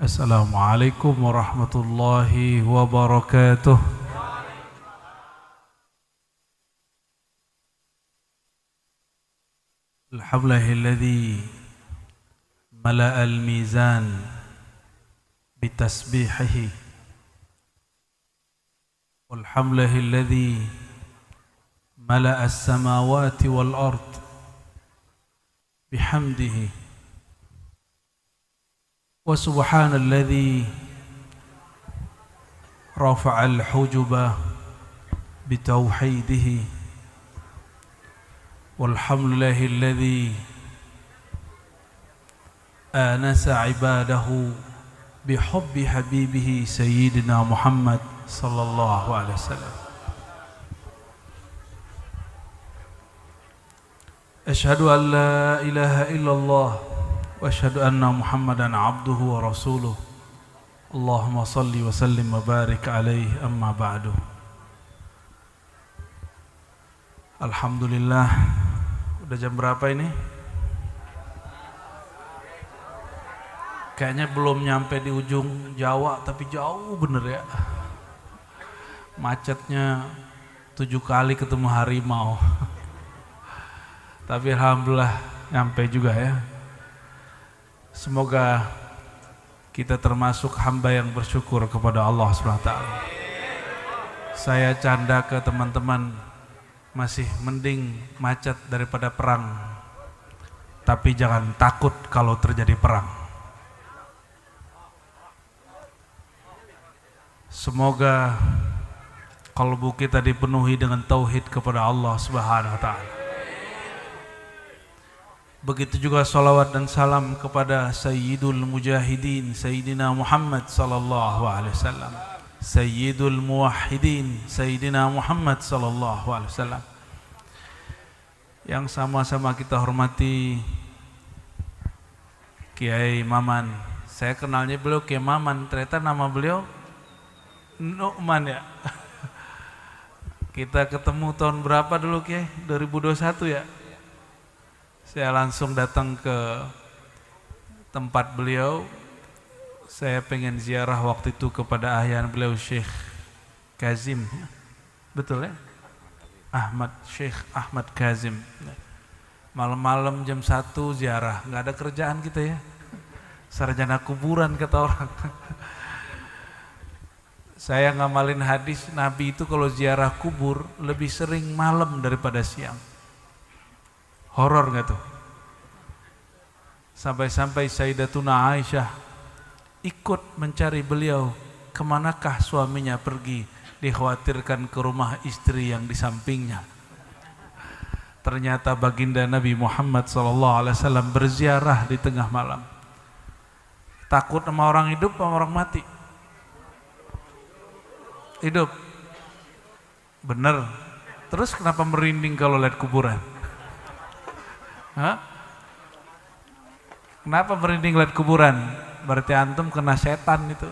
Assalamualaikum warahmatullahi wabarakatuh. Alhamdulillahilladzi mala'al mizan bitasbihihi. Walhamdulillahilladzi mala'as samawati wal ard bihamdihi. Wa subhanalladzi rafa'al hujuba bitauhidihi. Walhamdulillahilladzi anasa ibadahu bihubbi habibihi sayyidina Muhammad sallallahu alaihi wasallam. Asyhadu an la ilaha illallah wa asyhadu anna Muhammadan abduhu wa rasuluh. Allahumma salli wa sallim wa barik alaihi, amma ba'du. Alhamdulillah, udah jam berapa ini? Kayaknya belum nyampe di ujung Jawa, tapi jauh bener ya. Macetnya 7 kali ketemu harimau. Tapi alhamdulillah nyampe juga ya. Semoga kita termasuk hamba yang bersyukur kepada Allah SWT. Saya canda ke teman-teman, masih mending macet daripada perang. Tapi jangan takut kalau terjadi perang. Semoga kalbu kita dipenuhi dengan tauhid kepada Allah Subhanahu wa taala. Begitu juga salawat dan salam kepada Sayyidul Mujahidin Sayyidina Muhammad sallallahu alaihi wasallam, Sayyidul Muwahhidin Sayyidina Muhammad sallallahu alaihi wasallam, yang sama-sama kita hormati Kiai Maman. Saya kenalnya beliau Kiai Maman, ternyata nama beliau Nu'man ya. Kita ketemu tahun berapa dulu Kiai? 2021 ya. Saya langsung datang ke tempat beliau. Saya pengen ziarah waktu itu kepada ahyan beliau Syekh Kazim. Betul ya? Syekh Ahmad Kazim. Malam-malam jam 1 ziarah, nggak ada kerjaan kita ya. Sarjana kuburan kata orang. Saya ngamalin hadis Nabi itu kalau ziarah kubur lebih sering malam daripada siang. Horor nggak tuh? Sampai-sampai Sayyidatuna Aisyah ikut mencari beliau, kemanakah suaminya pergi, dikhawatirkan ke rumah istri yang di sampingnya. Ternyata baginda Nabi Muhammad SAW berziarah di tengah malam. Takut sama orang hidup sama orang mati? Hidup. Bener. Terus kenapa merinding kalau lihat kuburan? Hah? Kenapa merinding lihat kuburan? Berarti antum kena setan itu.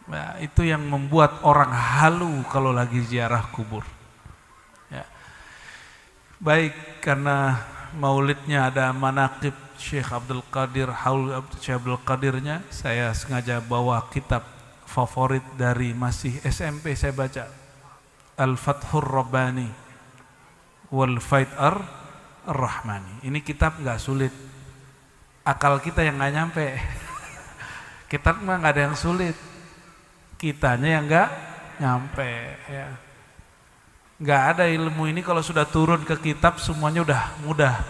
Nah, itu yang membuat orang halu kalau lagi ziarah kubur. Ya. Baik, karena maulidnya ada manaqib Syekh Abdul Qadir, haul Syekh Abdul Qadirnya, saya sengaja bawa kitab favorit dari masih SMP saya baca, Al-Fathur Rabbani wal Faid Ar-Rahmani. Ini kitab nggak sulit, akal kita yang nggak nyampe. Kitab mah nggak ada yang sulit, kitanya yang nggak nyampe ya. Nggak ada ilmu ini kalau sudah turun ke kitab semuanya udah mudah,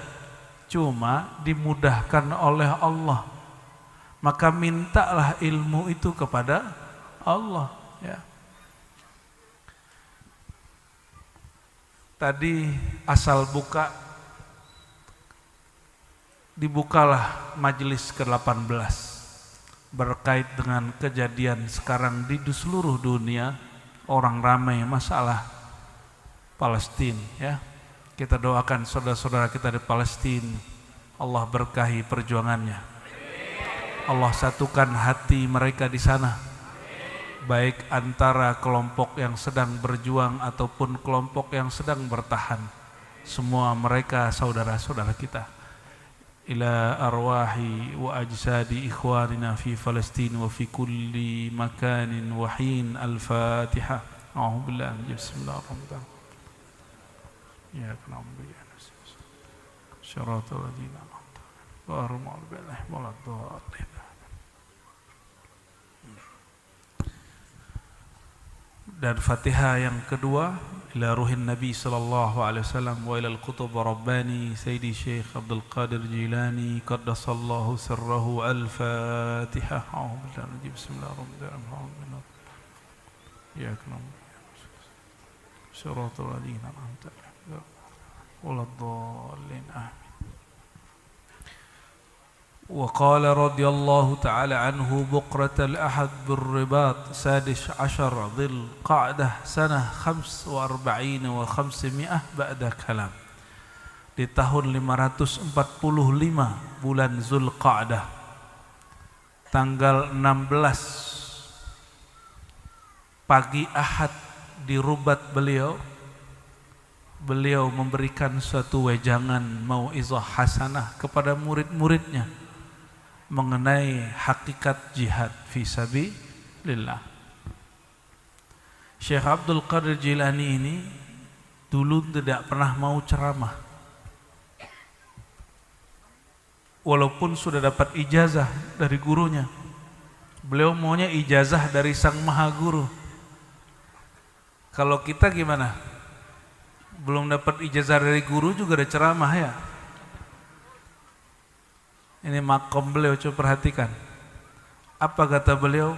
cuma dimudahkan oleh Allah. Maka mintalah ilmu itu kepada Allah ya. Tadi asal buka, dibukalah majelis ke-18 berkait dengan kejadian sekarang di seluruh dunia. Orang ramai masalah Palestina ya. Kita doakan saudara-saudara kita di Palestina, Allah berkahi perjuangannya, Allah satukan hati mereka di sana, baik antara kelompok yang sedang berjuang ataupun kelompok yang sedang bertahan. Semua mereka saudara-saudara kita. إلى أرواح وأجساد إخواننا في فلسطين وفي كل مكان وحين. الفاتحة. أعوذ بالله من بسم الله الرحمن الرحيم. إياك نعبد وإياك نستعين صراط الذين أنعمت عليهم غير المغضوب عليهم ولا الضالين. Dan Fatihah yang kedua, ila ruhin Nabi sallallahu alaihi wasallam wa ila al-qutub rabbani Sayyidi Syekh Abdul Qadir Jilani qaddasallahu sirrahu. Al-Fatihah. A'udzu billahi bismillahirrahmanirrahim. Ya kanam siratal ladzina an'amta alaihim waladdallin. Amin. وقال رضي الله تعالى عنه بقرة الأحد بالرباط 16 ذي القعدة سنة 45 و500 بعد كلام. Di tahun 545 bulan Zulqa'dah tanggal 16 pagi Ahad di Rubat beliau memberikan suatu wejangan mau'izah hasanah kepada murid-muridnya mengenai hakikat jihad fi sabilillah. Syekh Abdul Qadir Jilani ini dulu tidak pernah mau ceramah, walaupun sudah dapat ijazah dari gurunya. Beliau maunya ijazah dari Sang Maha Guru. Kalau kita gimana? Belum dapat ijazah dari guru juga ada ceramah ya. Ini makom beliau, coba perhatikan. Apa kata beliau?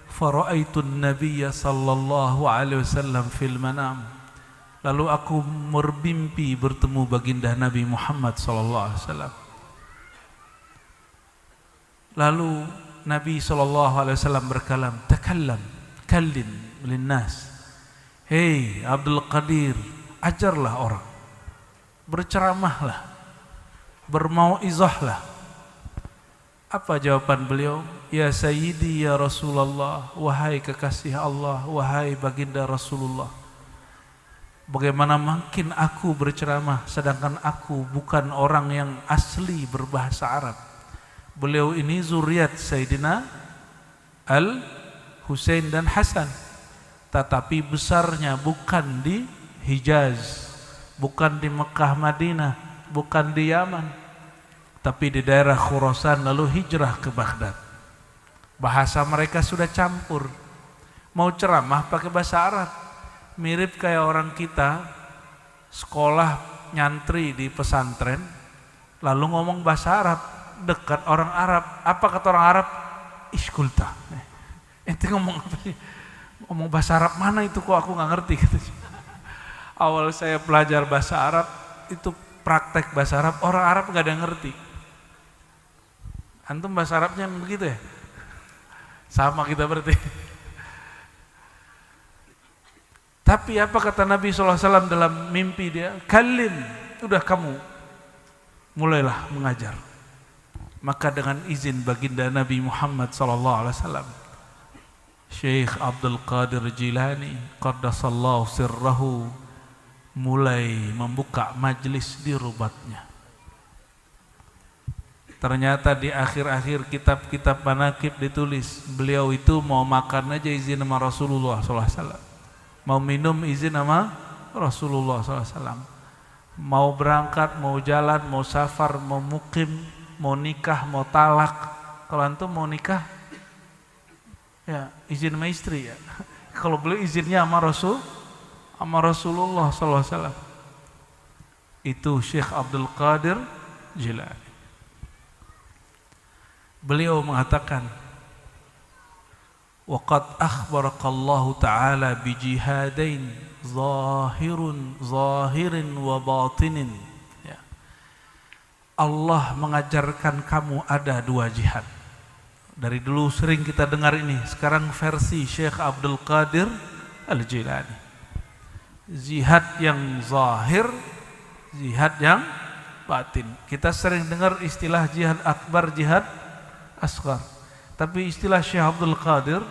Fara'aitun nabiyya sallallahu alaihi wasallam fil manam. Lalu aku bermimpi bertemu baginda Nabi Muhammad sallallahu alaihi wasallam. Lalu Nabi sallallahu alaihi wasallam berkalam, takallam, kallim linnas. Hei Abdul Qadir, ajarlah orang, berceramahlah, bermau'izahlah. Apa jawaban beliau? Ya Sayyidi ya Rasulullah, wahai kekasih Allah, wahai baginda Rasulullah, bagaimana mungkin aku berceramah sedangkan aku bukan orang yang asli berbahasa Arab. Beliau ini zuriat Sayyidina Al-Husain dan Hasan, tetapi besarnya bukan di Hijaz, bukan di Mekah Madinah, bukan di Yaman, tapi di daerah Khurasan, lalu hijrah ke Baghdad. Bahasa mereka sudah campur. Mau ceramah pakai bahasa Arab. Mirip kayak orang kita sekolah nyantri di pesantren lalu ngomong bahasa Arab, dekat orang Arab. Apa kata orang Arab? Iskulta. Ente ngomong apa sih? Ngomong bahasa Arab mana itu, kok aku nggak ngerti gitu. Awal saya belajar bahasa Arab itu praktek bahasa Arab, orang Arab nggak ada yang ngerti. Antum bahasa Arabnya begitu ya? Sama kita berarti. Tapi apa kata Nabi SAW dalam mimpi dia? Kalim, udah kamu mulailah mengajar. Maka dengan izin baginda Nabi Muhammad SAW, Syekh Abdul Qadir Jilani qaddasallahu sirrahu mulai membuka majlis di Rubatnya. Ternyata di akhir-akhir kitab-kitab manaqib ditulis beliau itu mau makan aja izin sama Rasulullah SAW, mau minum izin sama Rasulullah SAW, mau berangkat, mau jalan, mau safar, mau mukim, mau nikah, mau talak. Kalau antum mau nikah ya izin sama istri ya. Kalau beliau izinnya sama Rasulullah SAW. Itu Syekh Abdul Qadir Jilani. Beliau mengatakan, waqad akhbarakallahu ta'ala bijihadain zahirin wa batinin. Ya. Allah mengajarkan kamu ada dua jihad. Dari dulu sering kita dengar ini, sekarang versi Syekh Abdul Qadir Al-Jilani. Jihad yang zahir, jihad yang batin. Kita sering dengar istilah jihad akbar, jihad asghar. Tapi istilah Syekh Abdul Qadir,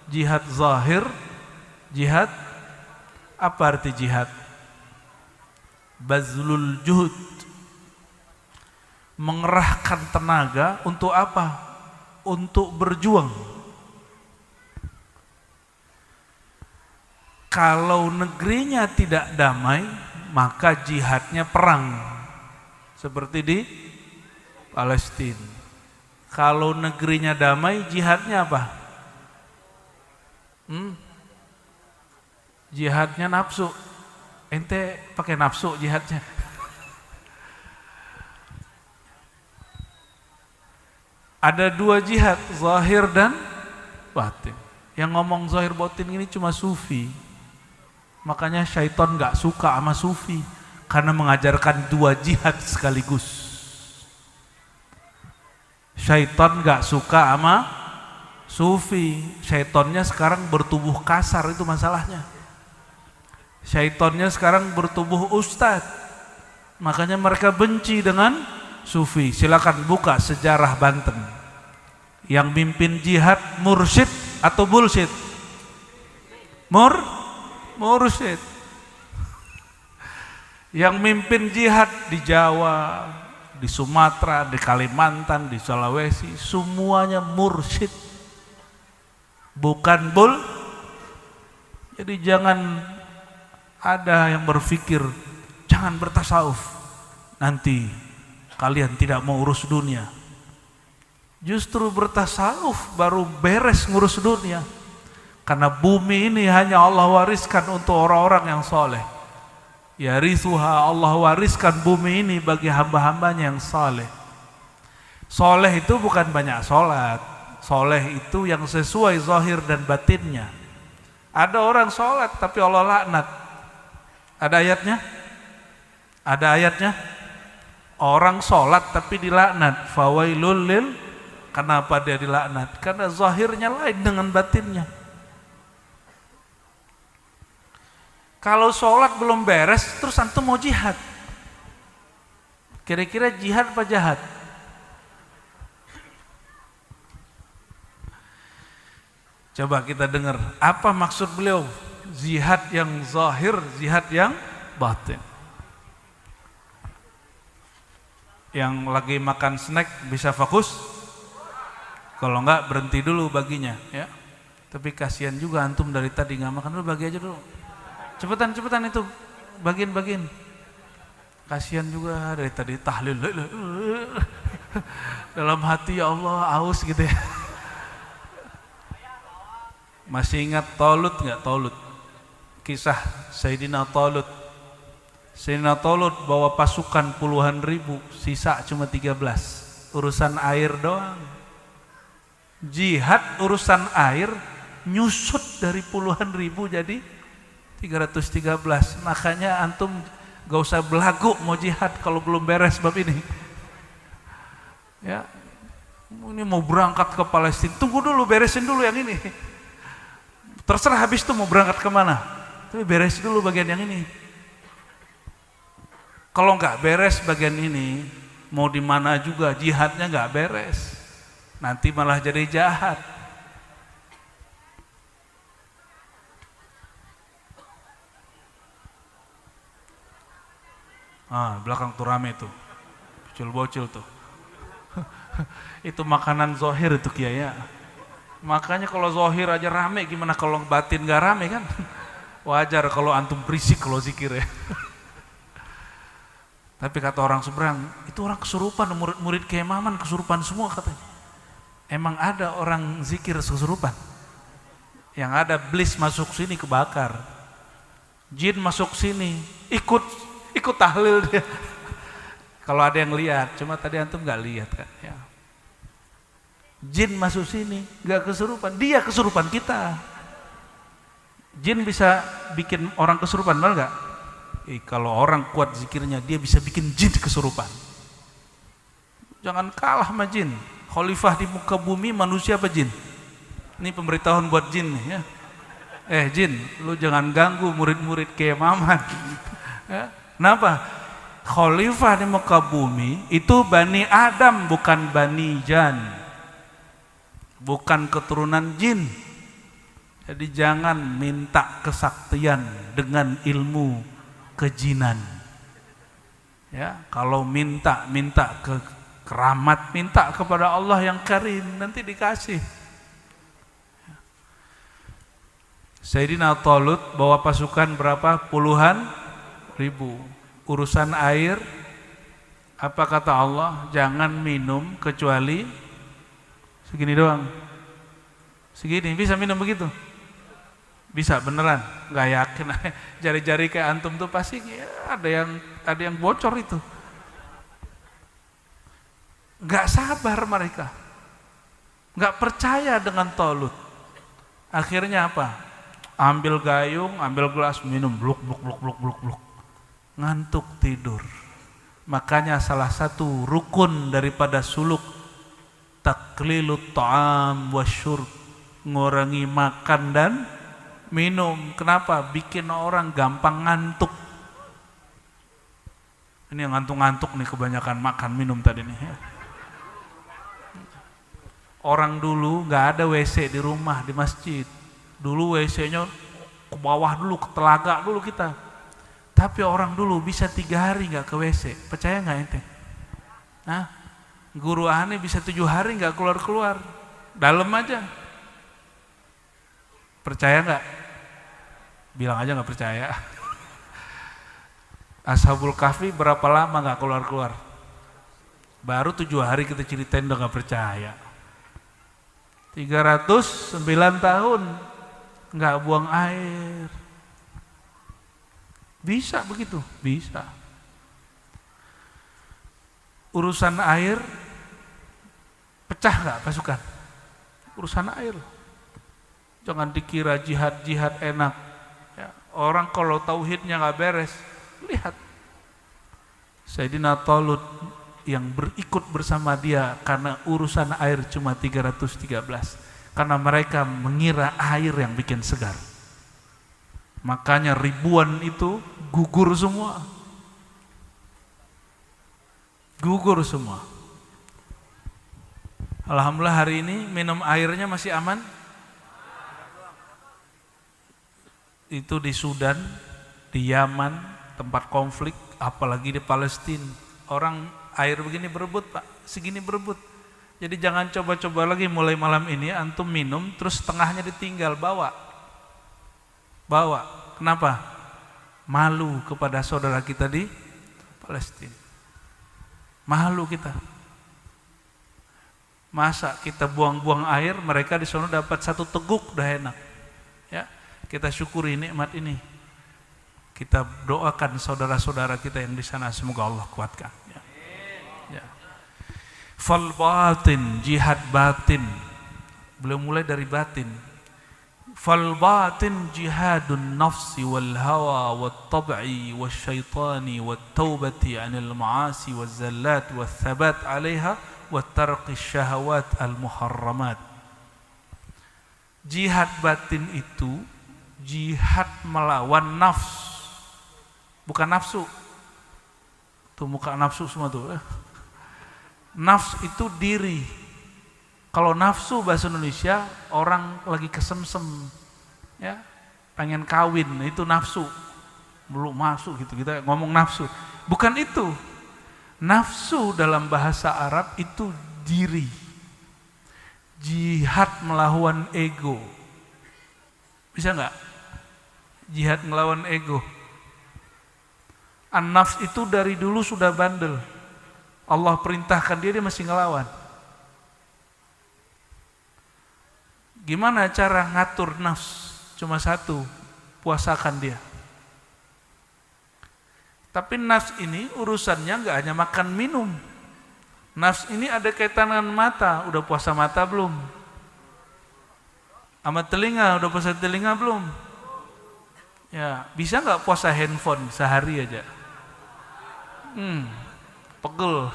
jihad zahir, jihad, apa arti jihad? Bazlul juhud mengerahkan tenaga untuk apa? Untuk berjuang. Kalau negerinya tidak damai, maka jihadnya perang. Seperti di Palestina. Kalau negerinya damai, jihadnya apa? Jihadnya nafsu. Ente pakai nafsu jihadnya. Ada dua jihad, zahir dan batin. Yang ngomong zahir batin ini cuma sufi. Makanya syaitan gak suka sama sufi, karena mengajarkan dua jihad sekaligus. Syaitan gak suka sama sufi. Syaitannya sekarang bertubuh kasar, itu masalahnya. Syaitannya sekarang bertubuh ustadz. Makanya mereka benci dengan sufi. Silakan buka sejarah Banten. Yang mimpin jihad mursyid atau bullshit? Mursyid. Yang mimpin jihad di Jawa, di Sumatera, di Kalimantan, di Sulawesi, semuanya mursyid, bukan Jadi jangan ada yang berpikir jangan bertasawuf, nanti kalian tidak mau urus dunia. Justru bertasawuf baru beres ngurus dunia. Karena bumi ini hanya Allah wariskan untuk orang-orang yang soleh. Yarithuha, Allah wariskan bumi ini bagi hamba-hambanya yang soleh. Soleh itu bukan banyak sholat. Soleh itu yang sesuai zahir dan batinnya. Ada orang sholat tapi Allah laknat. Ada ayatnya? Ada ayatnya? Orang sholat tapi dilaknat. Fawailul lil. Kenapa dia dilaknat? Karena zahirnya lain dengan batinnya. Kalau sholat belum beres, terus antum mau jihad. Kira-kira jihad apa jahat? Coba kita dengar, apa maksud beliau? Jihad yang zahir, jihad yang batin. Yang lagi makan snack bisa fokus? Kalau enggak berhenti dulu baginya, ya. Tapi kasihan juga antum dari tadi nggak makan dulu, bagi aja dulu. Cepetan itu, bagian. Kasihan juga dari tadi tahlil. Dalam hati ya Allah aus gitu ya. Masih ingat Talut nggak? Talut, kisah Sayyidina Talut. Sayyidina Talut bawa pasukan puluhan ribu, sisa cuma 13. Urusan air doang. Jihad urusan air nyusut dari puluhan ribu jadi 313. Makanya antum gak usah belagu mau jihad kalau belum beres bab ini. Ya, ini mau berangkat ke Palestina, tunggu dulu, beresin dulu yang ini. Terserah habis itu mau berangkat kemana, tapi beres dulu bagian yang ini. Kalau nggak beres bagian ini, mau di mana juga jihadnya nggak beres, nanti malah jadi jahat. Belakang tuh rame tuh, bocil-bocil tuh. Itu makanan zohir itu Kiai ya. Makanya kalau zohir aja rame, gimana kalau batin gak rame kan? Wajar kalau antum berisik kalau zikir ya. Tapi kata orang seberang, itu orang kesurupan, murid-murid Kiai Maman kesurupan semua katanya. Emang ada orang zikir kesurupan? Yang ada blis masuk sini kebakar, jin masuk sini ikut tahlil dia. Kalau ada yang lihat, cuma tadi antum nggak lihat kan ya. Jin masuk sini nggak kesurupan, dia kesurupan kita. Jin bisa bikin orang kesurupan, benar nggak? Kalau orang kuat zikirnya, dia bisa bikin jin kesurupan. Jangan kalah sama jin. Khalifah di muka bumi manusia apa jin? Ini pemberitahuan buat jin nih ya. Jin, lu jangan ganggu murid-murid Kiai Maman. Ya. Kenapa? Khalifah di muka bumi itu Bani Adam, bukan Bani Jan, bukan keturunan jin. Jadi jangan minta kesaktian dengan ilmu kejinan. Ya, kalau minta keramat, minta kepada Allah yang karim, nanti dikasih. Sayyidina Talut bawa pasukan berapa? Puluhan ribu. Urusan air, apa kata Allah? Jangan minum kecuali segini doang. Segini, bisa minum begitu? Bisa beneran? Nggak yakin. Jari-jari kayak antum tuh pasti ya, ada yang bocor itu. Nggak sabar mereka, nggak percaya dengan Talut. Akhirnya apa? Ambil gayung, ambil gelas, minum, bluk bluk bluk bluk bluk bluk. Ngantuk tidur. Makanya salah satu rukun daripada suluk taklilut ta'am wasyurb, ngurangi makan dan minum. Kenapa? Bikin orang gampang ngantuk. Ini yang ngantuk-ngantuk nih kebanyakan makan minum tadi nih. Orang dulu nggak ada WC di rumah, di masjid. Dulu WC-nya ke bawah dulu, ke telaga dulu kita. Tapi orang dulu bisa 3 hari nggak ke WC. Percaya nggak ente? Nah, guru aneh bisa 7 hari nggak keluar-keluar. Dalam aja. Percaya nggak? Bilang aja nggak percaya. Ashabul Kahfi berapa lama nggak keluar-keluar? Baru 7 hari kita ceritain udah nggak percaya. 309 tahun nggak buang air. Bisa begitu? Bisa. Urusan air pecah nggak pasukan? Urusan air. Jangan dikira jihad enak. Ya, orang kalau tauhidnya nggak beres, lihat Sayyidina Talut yang berikut bersama dia karena urusan air cuma 313. Karena mereka mengira air yang bikin segar. Makanya ribuan itu gugur semua. Gugur semua. Alhamdulillah hari ini minum airnya masih aman. Itu di Sudan, di Yaman, tempat konflik, apalagi di Palestina. Orang air begini berebut Pak, segini berebut. Jadi jangan coba-coba lagi mulai malam ini antum minum terus setengahnya ditinggal, bawa. Kenapa? Malu kepada saudara kita di Palestina. Malu kita. Masa kita buang-buang air, mereka di sana dapat 1 teguk udah enak. Ya, kita syukuri nikmat ini. Kita doakan saudara-saudara kita yang di sana, semoga Allah kuatkan. Ya. Ya. Fal batin, jihad batin. Beliau mulai dari batin. Fal batin jihadun nafsi wal hawa wat tab'i was syaitani wat taubati 'anil ma'asi waz zallat wath thabat 'alaiha wat tarqi syahawat al muharramat. Jihad batin itu jihad melawan nafs. Bukan nafsu. Tuh muka nafsu semua tuh. Nafs itu diri. Kalau nafsu bahasa Indonesia orang lagi kesemsem, ya, pengen kawin, itu nafsu. Belum masuk gitu kita ngomong nafsu. Bukan itu. Nafsu dalam bahasa Arab itu diri. Jihad melawan ego. Bisa nggak? Jihad melawan ego. An-nafs itu dari dulu sudah bandel. Allah perintahkan dia masih ngelawan. Gimana cara ngatur nafs? Cuma satu, puasakan dia. Tapi nafs ini urusannya nggak hanya makan minum. Nafs ini ada kaitan dengan mata. Udah puasa mata belum? Sama telinga, udah puasa telinga belum? Ya, bisa nggak puasa handphone sehari aja? Pegel.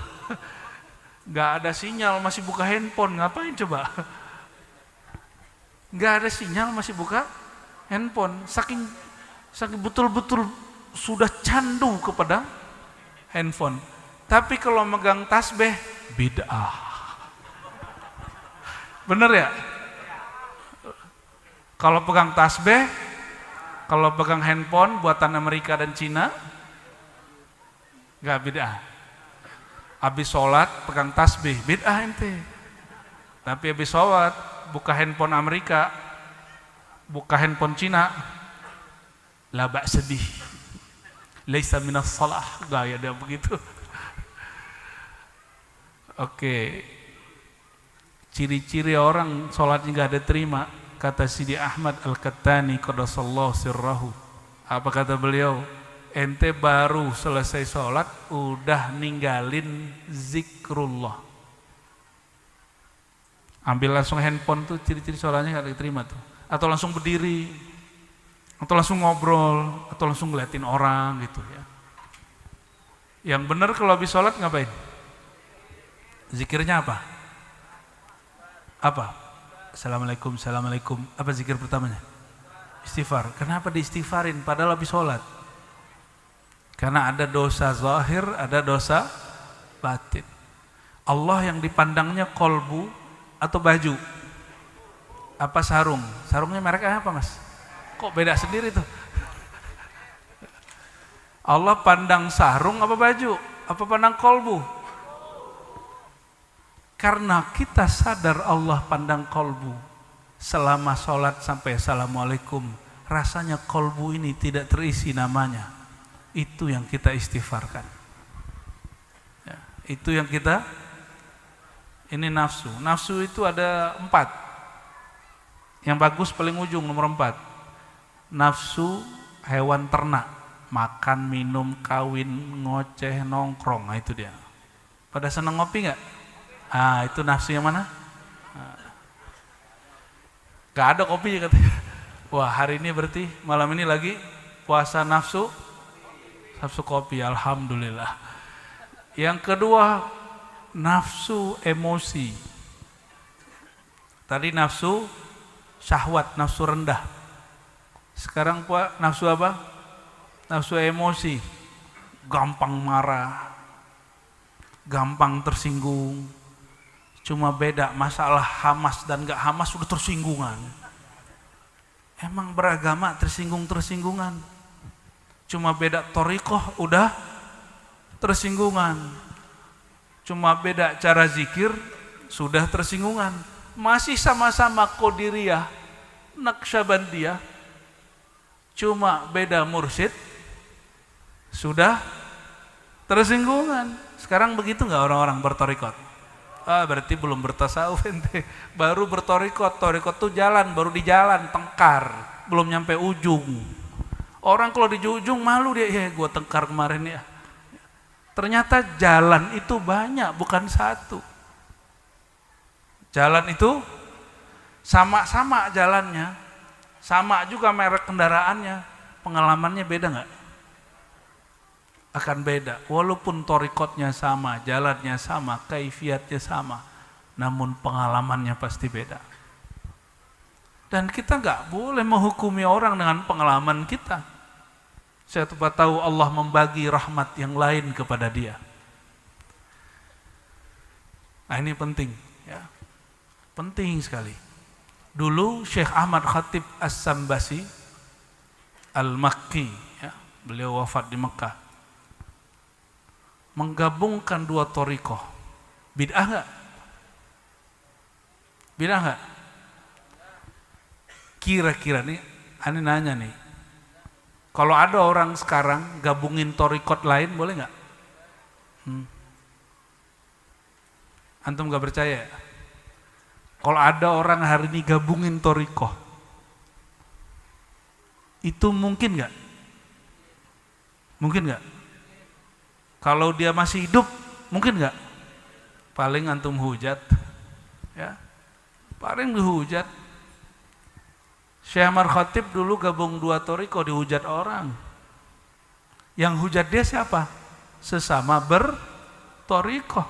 Nggak ada sinyal, masih buka handphone, ngapain coba? Nggak ada sinyal, masih buka handphone. Saking betul-betul sudah candu kepada handphone. Tapi kalau megang tasbih, bid'ah. Bener ya? Kalau pegang tasbih, kalau pegang handphone buatan Amerika dan Cina, nggak bid'ah. Habis sholat pegang tasbih, bid'ah ente. Tapi habis sholat buka handphone Amerika, buka handphone Cina, la ba'sa bih, laisa minas shalah, gaya dia begitu. Oke, ciri-ciri orang sholatnya gak ada terima, kata Sidi Ahmad Al-Kattani qaddasallahu sirrahu. Apa kata beliau? Ente baru selesai sholat udah ninggalin zikrullah. Ambil langsung handphone tuh ciri-ciri sholatnya gak diterima tuh. Atau langsung berdiri, atau langsung ngobrol, atau langsung ngeliatin orang gitu ya. Yang benar kalau habis sholat ngapain? Zikirnya apa? Apa? Assalamualaikum, assalamualaikum. Apa zikir pertamanya? Istighfar. Kenapa diistighfarin padahal habis sholat? Karena ada dosa zahir, ada dosa batin. Allah yang dipandangnya kolbu atau baju? Apa sarung? Sarungnya mereknya apa, Mas? Kok beda sendiri tuh? Allah pandang sarung apa baju? Apa pandang kolbu? Karena kita sadar Allah pandang kolbu, selama sholat sampai assalamualaikum, rasanya kolbu ini tidak terisi namanya. Itu yang kita istighfarkan ya, itu yang kita, ini nafsu. Nafsu itu ada 4. Yang bagus paling ujung nomor 4. Nafsu hewan ternak, makan, minum, kawin, ngoceh, nongkrong. Nah, itu dia. Pada senang ngopi gak? Ah, itu nafsu yang mana? Gak ada kopi ya katanya. Wah, hari ini berarti malam ini lagi puasa nafsu kopi, alhamdulillah. Yang kedua, nafsu emosi. Tadi nafsu syahwat, nafsu rendah. Sekarang nafsu apa? Nafsu emosi. Gampang marah, gampang tersinggung. Cuma beda masalah Hamas dan gak Hamas sudah tersinggungan. Emang beragama tersinggungan. Cuma beda thariqah udah tersinggungan. Cuma beda cara zikir sudah tersinggungan. Masih sama-sama Qadiriyah, Naqsyabandiyah. Cuma beda mursyid sudah tersinggungan. Sekarang begitu nggak orang-orang berthariqat? Ah, berarti belum bertasawuf ente. Baru berthariqat. Thariqat tuh jalan, baru di jalan tengkar, belum nyampe ujung. Orang kalau di ujung malu dia, ya gue tengkar kemarin ya. Ternyata jalan itu banyak, bukan satu. Jalan itu sama-sama jalannya, sama juga merek kendaraannya, pengalamannya beda nggak? Akan beda, walaupun thariqatnya sama, jalannya sama, kaifiatnya sama, namun pengalamannya pasti beda. Dan kita nggak boleh menghukumi orang dengan pengalaman kita. Saya tahu Allah membagi rahmat yang lain kepada dia. Nah, ini penting ya. Penting sekali. Dulu Syekh Ahmad Khatib As-Sambasi Al-Makki ya, beliau wafat di Mekah. Menggabungkan 2 thariqah. Bid'ah enggak? Bid'ah enggak? Kira-kira nih, aneh nanya nih. Kalau ada orang sekarang gabungin thariqat lain, boleh nggak? Antum nggak percaya? Kalau ada orang hari ini gabungin thariqah, itu mungkin nggak? Mungkin nggak? Kalau dia masih hidup, mungkin nggak? Paling antum hujat, ya, paling dihujat. Syekh Ahmad Khatib dulu gabung 2 thariqah, dihujat orang. Yang hujat dia siapa? Sesama berthariqah.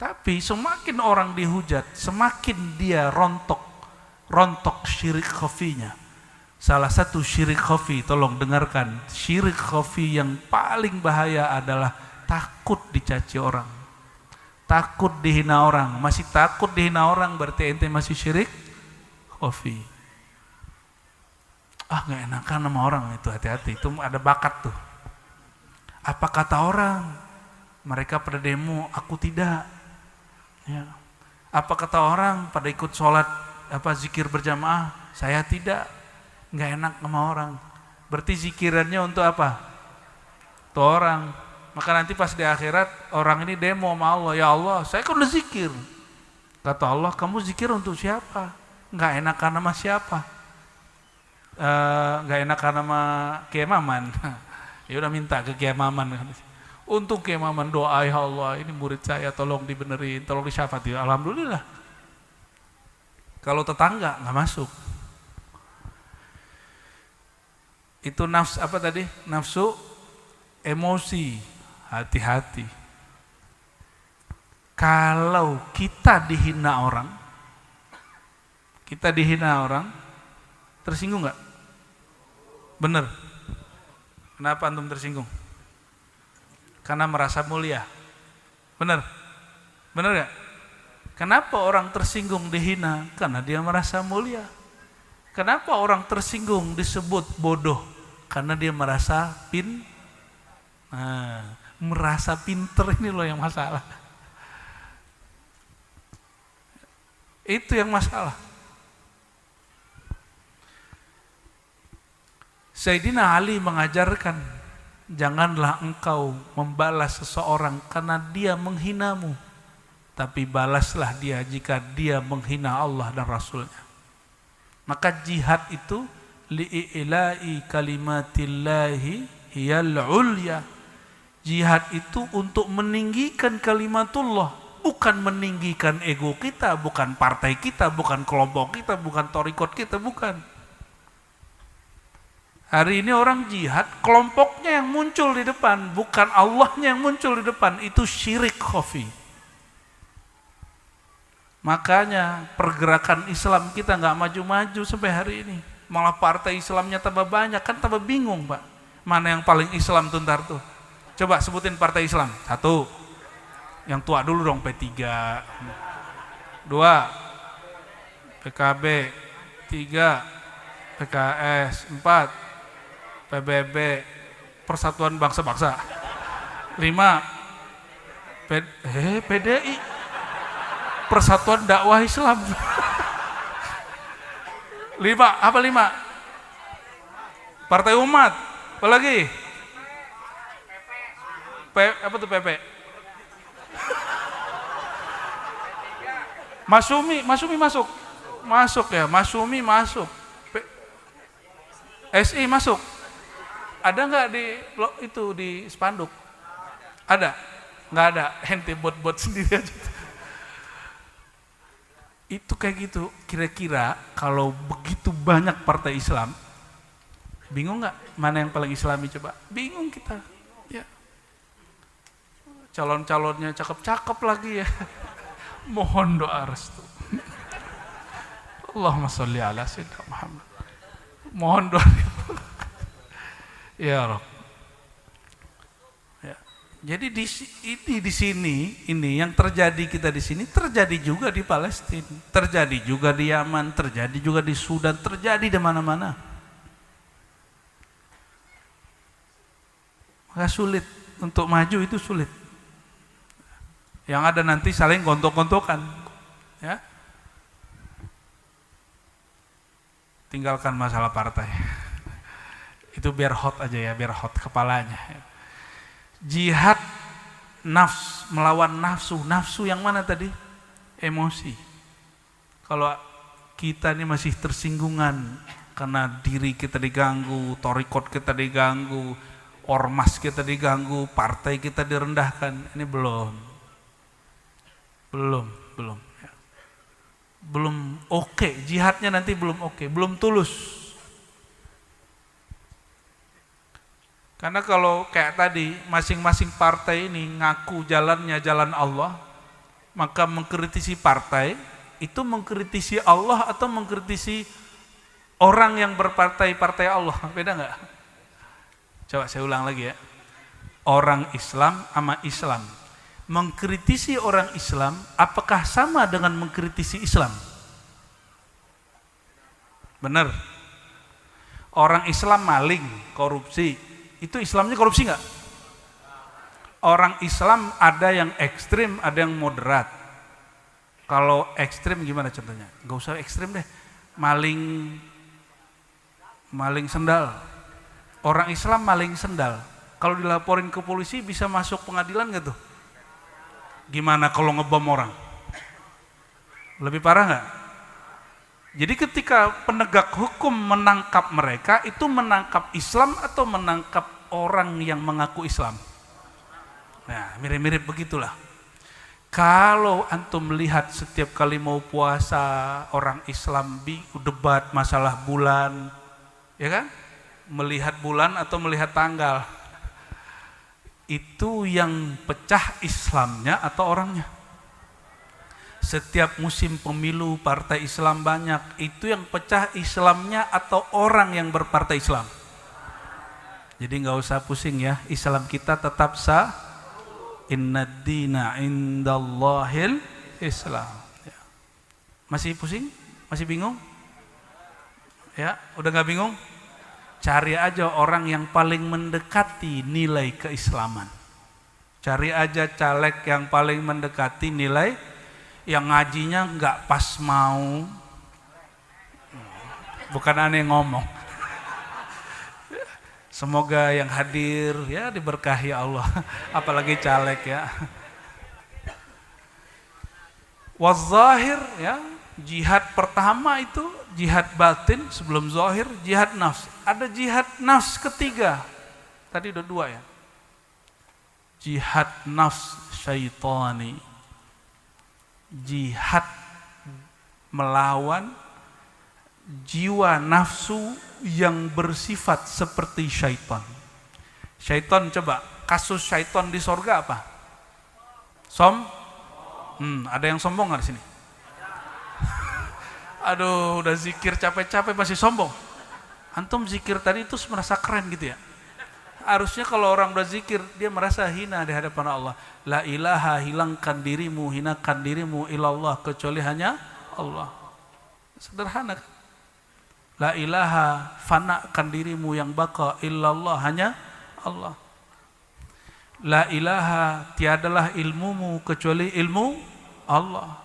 Tapi semakin orang dihujat, semakin dia rontok syirik khafinya. Salah satu syirik khafi, tolong dengarkan, syirik khafi yang paling bahaya adalah takut dicaci orang, takut dihina orang. Masih takut dihina orang berarti ente masih syirik khafi. Ah, nggak enakan sama orang itu, hati-hati, itu ada bakat tuh. Apa kata orang? Mereka pada demo, aku tidak. Ya. Apa kata orang pada ikut sholat zikir berjamaah, saya tidak. Nggak enak sama orang. Berarti zikirannya untuk apa? Untuk orang. Maka nanti pas di akhirat orang ini demo sama Allah, ya Allah, saya kan udah zikir. Kata Allah, kamu zikir untuk siapa? Nggak enakan sama siapa? Nggak enakan sama Kiai Maman. Ya udah minta ke Kiai Maman. Untuk Kiai Maman doa, ya Allah, ini murid saya, tolong dibenerin, tolong disyafati. Alhamdulillah. Kalau tetangga nggak masuk. Itu nafsu apa tadi? Nafsu emosi. Hati-hati. Kalau kita dihina orang, tersinggung nggak? Bener. Kenapa antum tersinggung? Karena merasa mulia. Bener? Bener nggak? Kenapa orang tersinggung dihina? Karena dia merasa mulia. Kenapa orang tersinggung disebut bodoh? Karena dia merasa merasa pinter, ini loh yang masalah. Itu yang masalah. Sayyidina Ali mengajarkan, janganlah engkau membalas seseorang karena dia menghinamu, tapi balaslah dia jika dia menghina Allah dan Rasulnya. Maka jihad itu li'ila'i kalimatillahi hiyal ulya. Jihad itu untuk meninggikan kalimatullah, bukan meninggikan ego kita, bukan partai kita, bukan kelompok kita, bukan torikot kita, bukan. Hari ini orang jihad, kelompoknya yang muncul di depan, bukan Allahnya yang muncul di depan, itu syirik khafi. Makanya pergerakan Islam kita nggak maju-maju sampai hari ini. Malah partai Islamnya tambah banyak, kan tambah bingung Pak. Mana yang paling Islam tuntar tuh? Coba sebutin partai Islam. 1, yang tua dulu dong, P3. 2, PKB. 3, PKS. 4, PBB, Persatuan Bangsa-Bangsa. 5, PDI, Persatuan Dakwah Islam. 5, apa 5? Partai Umat. Apa lagi? Apa tuh PP? Masumi masuk. Masuk ya, Masumi masuk. SI masuk. Ada nggak di spanduk? Ada? Nggak ada. Ente buat sendiri aja. Itu kayak gitu. Kira-kira kalau begitu banyak partai Islam, bingung nggak mana yang paling Islami? Coba. Bingung kita. Ya. Calon-calonnya cakep-cakep lagi ya. Mohon doa restu. Allahumma sholli ala sayyidina Muhammad. Mohon doa. Ya Rabb. Ya. Jadi di sini ini yang terjadi kita di sini terjadi juga di Palestina, terjadi juga di Yaman, terjadi juga di Sudan, terjadi di mana-mana. Maka sulit untuk maju, itu sulit. Yang ada nanti saling gontok-gontokan, ya. Tinggalkan masalah partai. Itu biar hot aja ya, biar hot kepalanya. Jihad melawan nafsu yang mana tadi? Emosi. Kalau kita ini masih tersinggungan karena diri kita diganggu, torikot kita diganggu, ormas kita diganggu, partai kita direndahkan, ini belum oke. Jihadnya nanti belum oke, belum tulus. Karena kalau kayak tadi masing-masing partai ini ngaku jalannya jalan Allah, maka mengkritisi partai itu mengkritisi Allah atau mengkritisi orang yang berpartai Allah? Beda nggak? Coba saya ulang lagi ya. Orang Islam sama Islam. Mengkritisi orang Islam apakah sama dengan mengkritisi Islam? Benar. Orang Islam maling, korupsi, itu Islamnya korupsi nggak? orang Islam ada yang ekstrim, ada yang moderat. Kalau ekstrim gimana contohnya? Gak usah ekstrim deh. Maling sendal. Orang Islam maling sendal. Kalau dilaporin ke polisi bisa masuk pengadilan gak tuh? Gimana kalau ngebom orang? Lebih parah gak? Jadi ketika penegak hukum menangkap mereka, itu menangkap Islam atau menangkap orang yang mengaku Islam? Nah, mirip-mirip begitulah. Kalau antum melihat setiap kali mau puasa, orang Islam debat masalah bulan, ya kan? Melihat bulan atau melihat tanggal, itu yang pecah Islamnya atau orangnya? Setiap musim pemilu partai Islam banyak, itu yang pecah Islamnya atau orang yang berpartai Islam? Jadi nggak usah pusing ya, Islam kita tetap sah. Inna dina indallahil Islam. Ya. Masih pusing? Masih bingung? Ya, udah nggak bingung? Cari aja orang yang paling mendekati nilai keislaman. Cari aja caleg yang paling mendekati nilai, yang ngajinya nggak pas mau. Bukan aneh ngomong. Semoga yang hadir ya diberkahi Allah, apalagi caleg ya. Wazahir ya, jihad pertama itu jihad batin sebelum zahir, jihad nafs. Ada jihad nafs ketiga. Tadi udah dua ya. Jihad nafs syaitani. Jihad melawan jiwa nafsu yang bersifat seperti syaitan. Syaitan, coba kasus syaitan di sorga apa? Ada yang sombong nggak di sini? Aduh, udah zikir capek-capek masih sombong. Antum zikir tadi itu merasa keren gitu ya? Harusnya kalau orang udah zikir dia merasa hina di hadapan Allah. La ilaha, hilangkan dirimu, hinakan dirimu ilallah, kecuali hanya Allah. Sederhana kan? La ilaha, fanakan dirimu yang baka illallah, hanya Allah. La ilaha, tiadalah ilmumu kecuali ilmu Allah.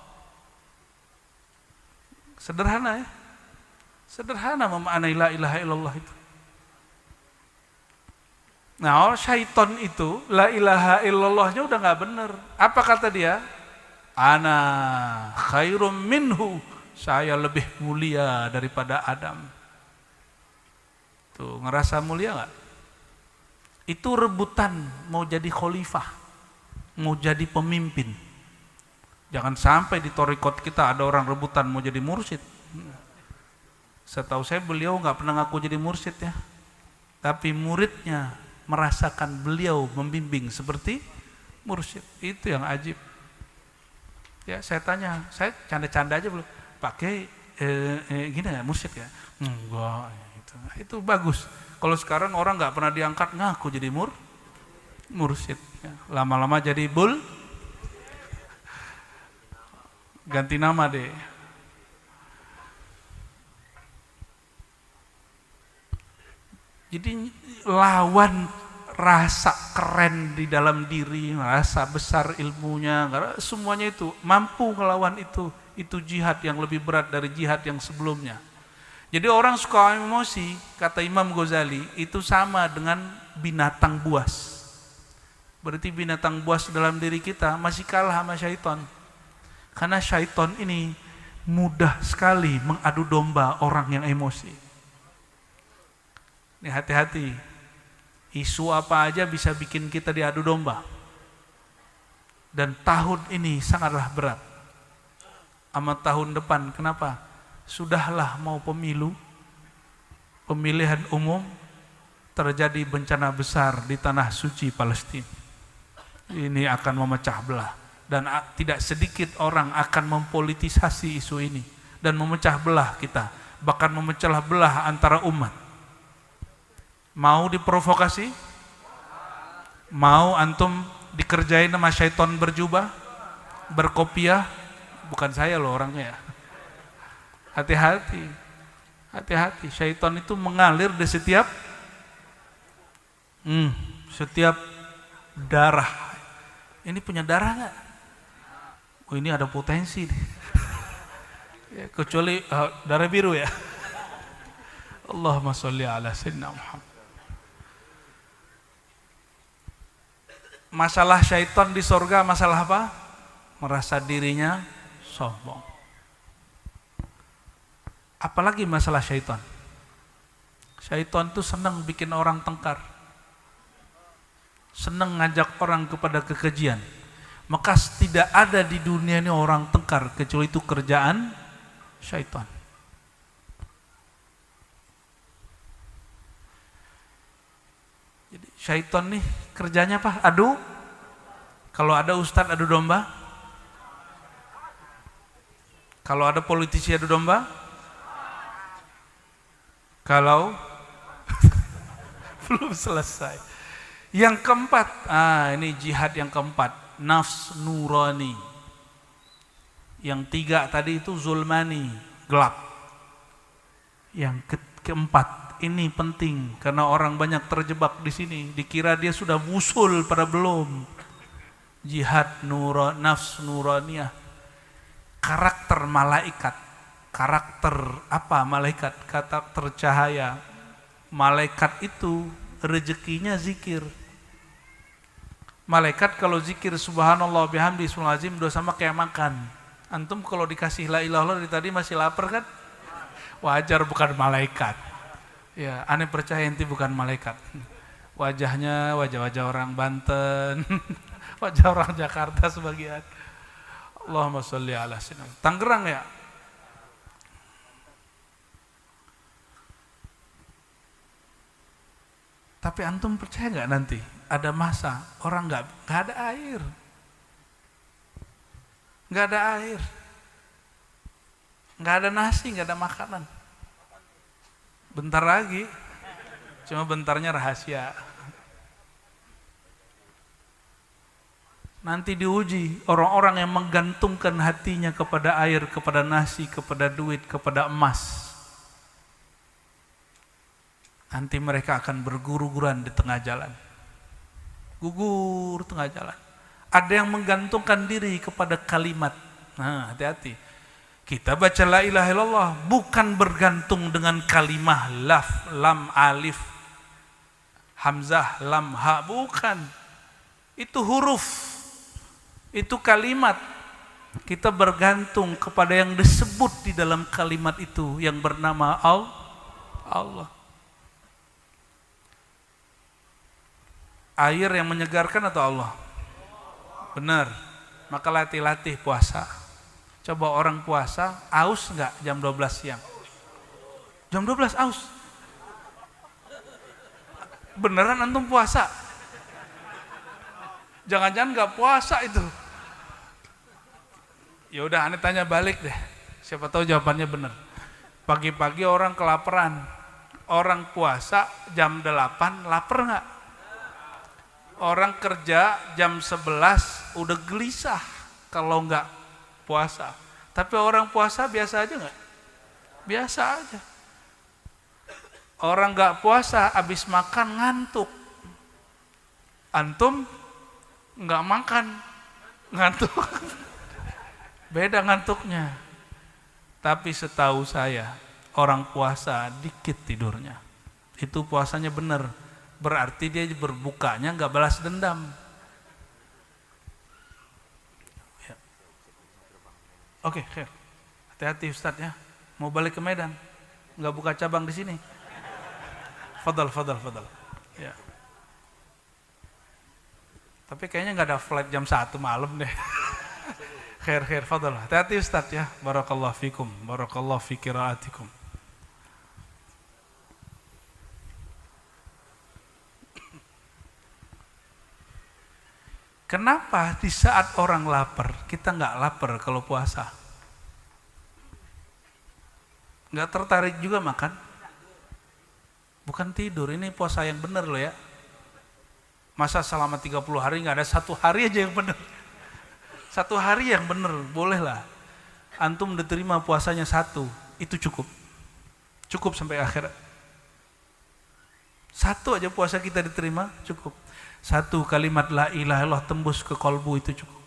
Sederhana ya. Sederhana memaknai la ilaha illallah itu. Nah, syaitan itu la ilaha illallahnya udah gak benar. Apa kata dia? Ana khairum minhu, saya lebih mulia daripada Adam. Tuh, ngerasa mulia gak? Itu rebutan mau jadi khalifah, mau jadi pemimpin. Jangan sampai di thariqat kita ada orang rebutan mau jadi mursyid. Setahu saya beliau gak pernah ngaku jadi mursyid ya. Tapi muridnya merasakan beliau membimbing seperti mursyid. Itu yang ajib. Ya, saya tanya, saya canda-canda aja belum. Pakai gini ya mursyid ya? Enggak, itu bagus. Kalau sekarang orang nggak pernah diangkat ngaku jadi mursyid. Ya. Lama-lama jadi ganti nama deh. Jadi lawan rasa keren di dalam diri, rasa besar ilmunya, semuanya itu mampu melawan itu. Itu jihad yang lebih berat dari jihad yang sebelumnya. Jadi orang suka emosi, kata Imam Ghazali, itu sama dengan binatang buas. Berarti binatang buas dalam diri kita masih kalah sama syaitan. Karena syaitan ini mudah sekali mengadu domba orang yang emosi. Ini hati-hati. Isu apa aja bisa bikin kita diadu domba. Dan tahun ini sangatlah berat. Amat tahun depan, kenapa? Sudahlah mau pemilu, pemilihan umum, terjadi bencana besar di tanah suci Palestina. Ini akan memecah belah. Dan tidak sedikit orang akan mempolitisasi isu ini. Dan memecah belah kita. Bahkan memecah belah antara umat. Mau diprovokasi? Mau antum dikerjain sama syaitan berjubah? Berkopiah? Bukan saya loh orangnya ya. Hati-hati. Hati-hati. Syaitan itu mengalir di setiap darah Ini punya darah nggak? Oh ini ada potensi nih. Ya, kecuali darah biru ya. Allahumma sholli ala sayyidina Muhammad. Masalah syaitan di sorga masalah apa? Merasa dirinya sombong. Apalagi masalah syaitan. Syaitan itu senang bikin orang tengkar. Senang ngajak orang kepada kekejian. Maka tidak ada di dunia ini orang tengkar kecuali itu kerjaan syaitan. Jadi syaitan nih kerjanya apa? Adu. Kalau ada ustadz adu domba. Kalau ada politisi adu domba. Kalau belum selesai. Yang keempat, ini jihad yang keempat, nafs nurani. Yang tiga tadi itu zulmani, gelap. Yang keempat, ini penting karena orang banyak terjebak di sini, dikira dia sudah wusul pada belum. Jihad nafs nuraniyah. Karakter malaikat. Karakter apa malaikat? Karakter cahaya. Malaikat itu rezekinya zikir. Malaikat kalau zikir subhanallah bihamdi subhanallahazim dosa sama kayak makan. Antum kalau dikasih la ilaha illallah dari tadi masih lapar kan? Wajar bukan malaikat. Ya, aneh percaya ente bukan malaikat. Wajahnya wajah-wajah orang Banten, wajah orang Jakarta sebagian. Allahumma sholli ala sayyidina. Tangerang ya? Tapi antum percaya nggak nanti ada masa orang nggak ada air, nggak ada air, nggak ada nasi, nggak ada makanan. Bentar lagi, cuma bentarnya rahasia. Nanti diuji orang-orang yang menggantungkan hatinya kepada air, kepada nasi, kepada duit, kepada emas. Nanti mereka akan berguru-guruan di tengah jalan. Gugur tengah jalan. Ada yang menggantungkan diri kepada kalimat. Nah, hati-hati. Kita baca la ilaha illallah bukan bergantung dengan kalimah laf, lam, alif, hamzah, lam, ha, bukan. Itu huruf. Itu kalimat. Kita bergantung kepada yang disebut di dalam kalimat itu yang bernama Allah. Air yang menyegarkan atau Allah? Benar. Maka latih-latih puasa. Coba orang puasa, aus enggak jam 12 siang? Jam 12 aus? Beneran antum puasa? Jangan-jangan enggak puasa itu. Ya udah, aneh tanya balik deh. Siapa tahu jawabannya benar. Pagi-pagi orang kelaparan. Orang puasa jam 8, lapar enggak? Orang kerja jam 11 udah gelisah kalau enggak puasa. Tapi orang puasa biasa aja enggak? Biasa aja. Orang enggak puasa habis makan ngantuk. Antum enggak makan ngantuk. Beda ngantuknya. Tapi setahu saya orang puasa dikit tidurnya. Itu puasanya benar. Berarti dia berbukanya nggak balas dendam. Ya. Oke, hati-hati Ustadz ya. Mau balik ke Medan, nggak buka cabang di sini. Fadal. Ya. Tapi kayaknya nggak ada flight jam 1 malam deh. Khair, fadal. Hati-hati Ustadz ya. Barakallahu fikum, barakallahu fi qiraatikum. Kenapa di saat orang lapar, kita nggak lapar kalau puasa? Nggak tertarik juga makan? Bukan tidur, ini puasa yang benar loh ya. Masa selama 30 hari nggak ada satu hari aja yang benar? Satu hari yang benar, bolehlah. Antum diterima puasanya 1, itu cukup. Cukup sampai akhirat. Satu aja puasa kita diterima cukup. Satu kalimat la ilaha illallah tembus ke kolbu itu cukup.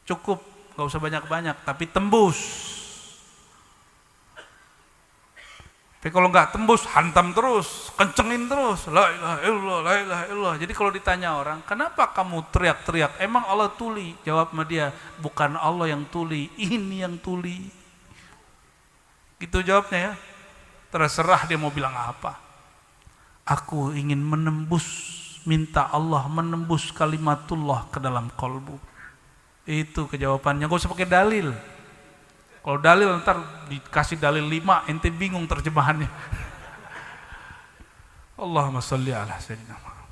Cukup, gak usah banyak-banyak, tapi tembus. Tapi kalau nggak tembus, hantam terus, kencengin terus, la ilaha illallah, la ilaha illallah. Jadi kalau ditanya orang, kenapa kamu teriak-teriak? Emang Allah tuli? Jawab sama dia, bukan Allah yang tuli, ini yang tuli. Gitu jawabnya ya. Terserah dia mau bilang apa. Aku ingin menembus, minta Allah menembus kalimatullah ke dalam kolbu. Itu kejawabannya, gak usah pakai dalil. Kalau dalil ntar dikasih dalil 5, ente bingung terjemahannya. Allahumma sholli ala sayyidina Muhammad.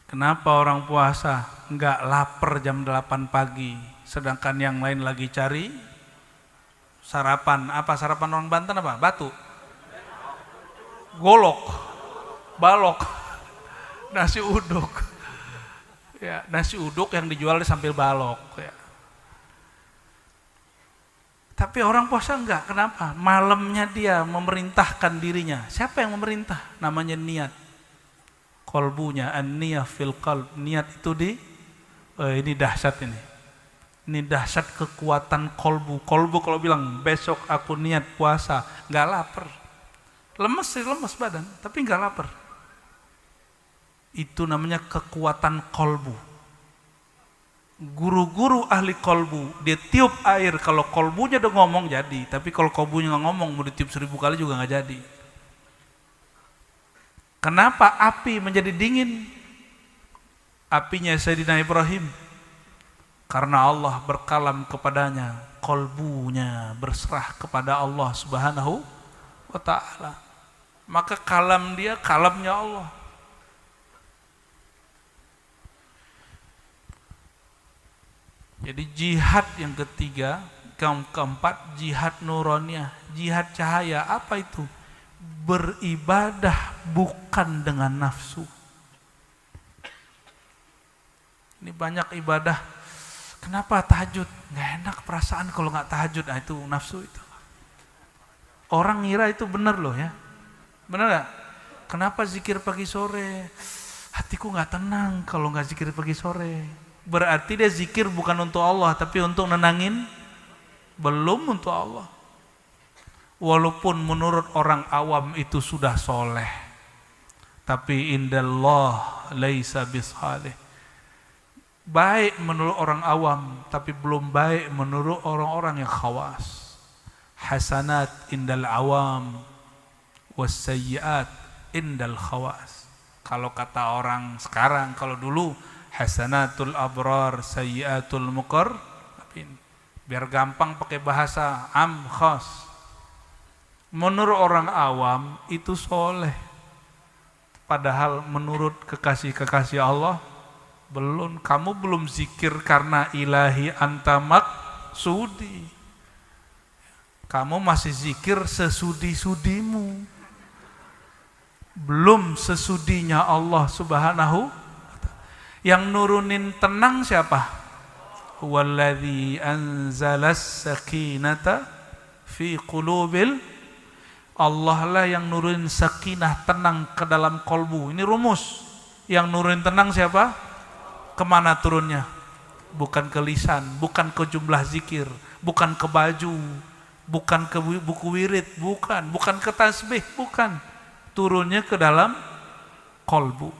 Kenapa orang puasa enggak lapar jam 8 pagi, sedangkan yang lain lagi cari sarapan? Apa sarapan orang Banten apa? Batu, golok, balok, nasi uduk. Ya, nasi uduk yang dijual sambil balok. Ya. Tapi orang puasa enggak, kenapa? Malamnya dia memerintahkan dirinya. Siapa yang memerintah? Namanya niat. Kolbunya, an-niyah fil qalb. Niat itu ini dahsyat ini. Ini dahsyat kekuatan kolbu. Kolbu kalau bilang, besok aku niat puasa, enggak lapar. Lemes badan, tapi enggak lapar. Itu namanya kekuatan kolbu. Guru-guru ahli kolbu, dia tiup air, kalau kolbunya udah ngomong jadi, tapi kalau kolbunya nggak ngomong, mau ditiup 1000 kali juga nggak jadi. Kenapa api menjadi dingin? Apinya Sayyidina Ibrahim, karena Allah berkalam kepadanya, kolbunya berserah kepada Allah Subhanahu wa ta'ala. Maka kalam dia, kalamnya Allah. Jadi jihad yang ketiga, keempat, jihad nuroniyah, jihad cahaya. Apa itu? Beribadah bukan dengan nafsu. Ini banyak ibadah. Kenapa tahajud? Nggak enak perasaan kalau nggak tahajud. Nah itu nafsu itu. Orang ngira itu benar loh ya. Benar nggak? Kenapa zikir pagi sore? Hatiku nggak tenang kalau nggak zikir pagi sore. Berarti dia zikir bukan untuk Allah, tapi untuk nenangin, belum untuk Allah. Walaupun menurut orang awam itu sudah soleh, tapi indallah laisa bisalih. Baik menurut orang awam, tapi belum baik menurut orang-orang yang khawas. Hasanat indal awam, wassayyiat indal khawas. Kalau kata orang sekarang, kalau dulu hasanatul abrar, sayyiatul muqarrabin. Biar gampang pakai bahasa am khas. Menurut orang awam itu soleh. Padahal menurut kekasih-kekasih Allah belum. Kamu belum zikir karena ilahi anta maksudi. Kamu masih zikir sesudi-sudimu. Belum sesudinya Allah Subhanahu. Yang nurunin tenang siapa? Huwallazi anzalas sakinata fi qulubil. Allah lah yang nurunin sakinah, tenang ke dalam kolbu. Ini rumus. Yang nurunin tenang siapa? Kemana turunnya? Bukan ke lisan, bukan ke jumlah zikir, bukan ke baju, bukan ke buku wirid, bukan ke tasbih, bukan. Turunnya ke dalam kolbu.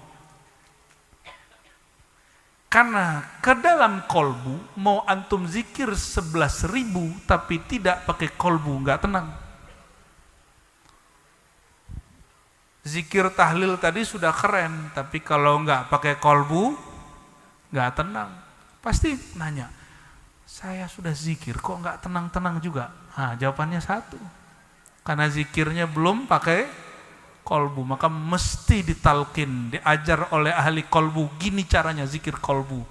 Karena ke dalam kolbu, mau antum zikir 11.000 tapi tidak pakai kolbu, nggak tenang. Zikir tahlil tadi sudah keren, tapi kalau nggak pakai kolbu, nggak tenang. Pasti nanya, saya sudah zikir, kok nggak tenang-tenang juga? Nah, jawabannya satu, karena zikirnya belum pakai kolbu, maka mesti ditalkin, diajar oleh ahli kolbu. Gini caranya zikir kolbu,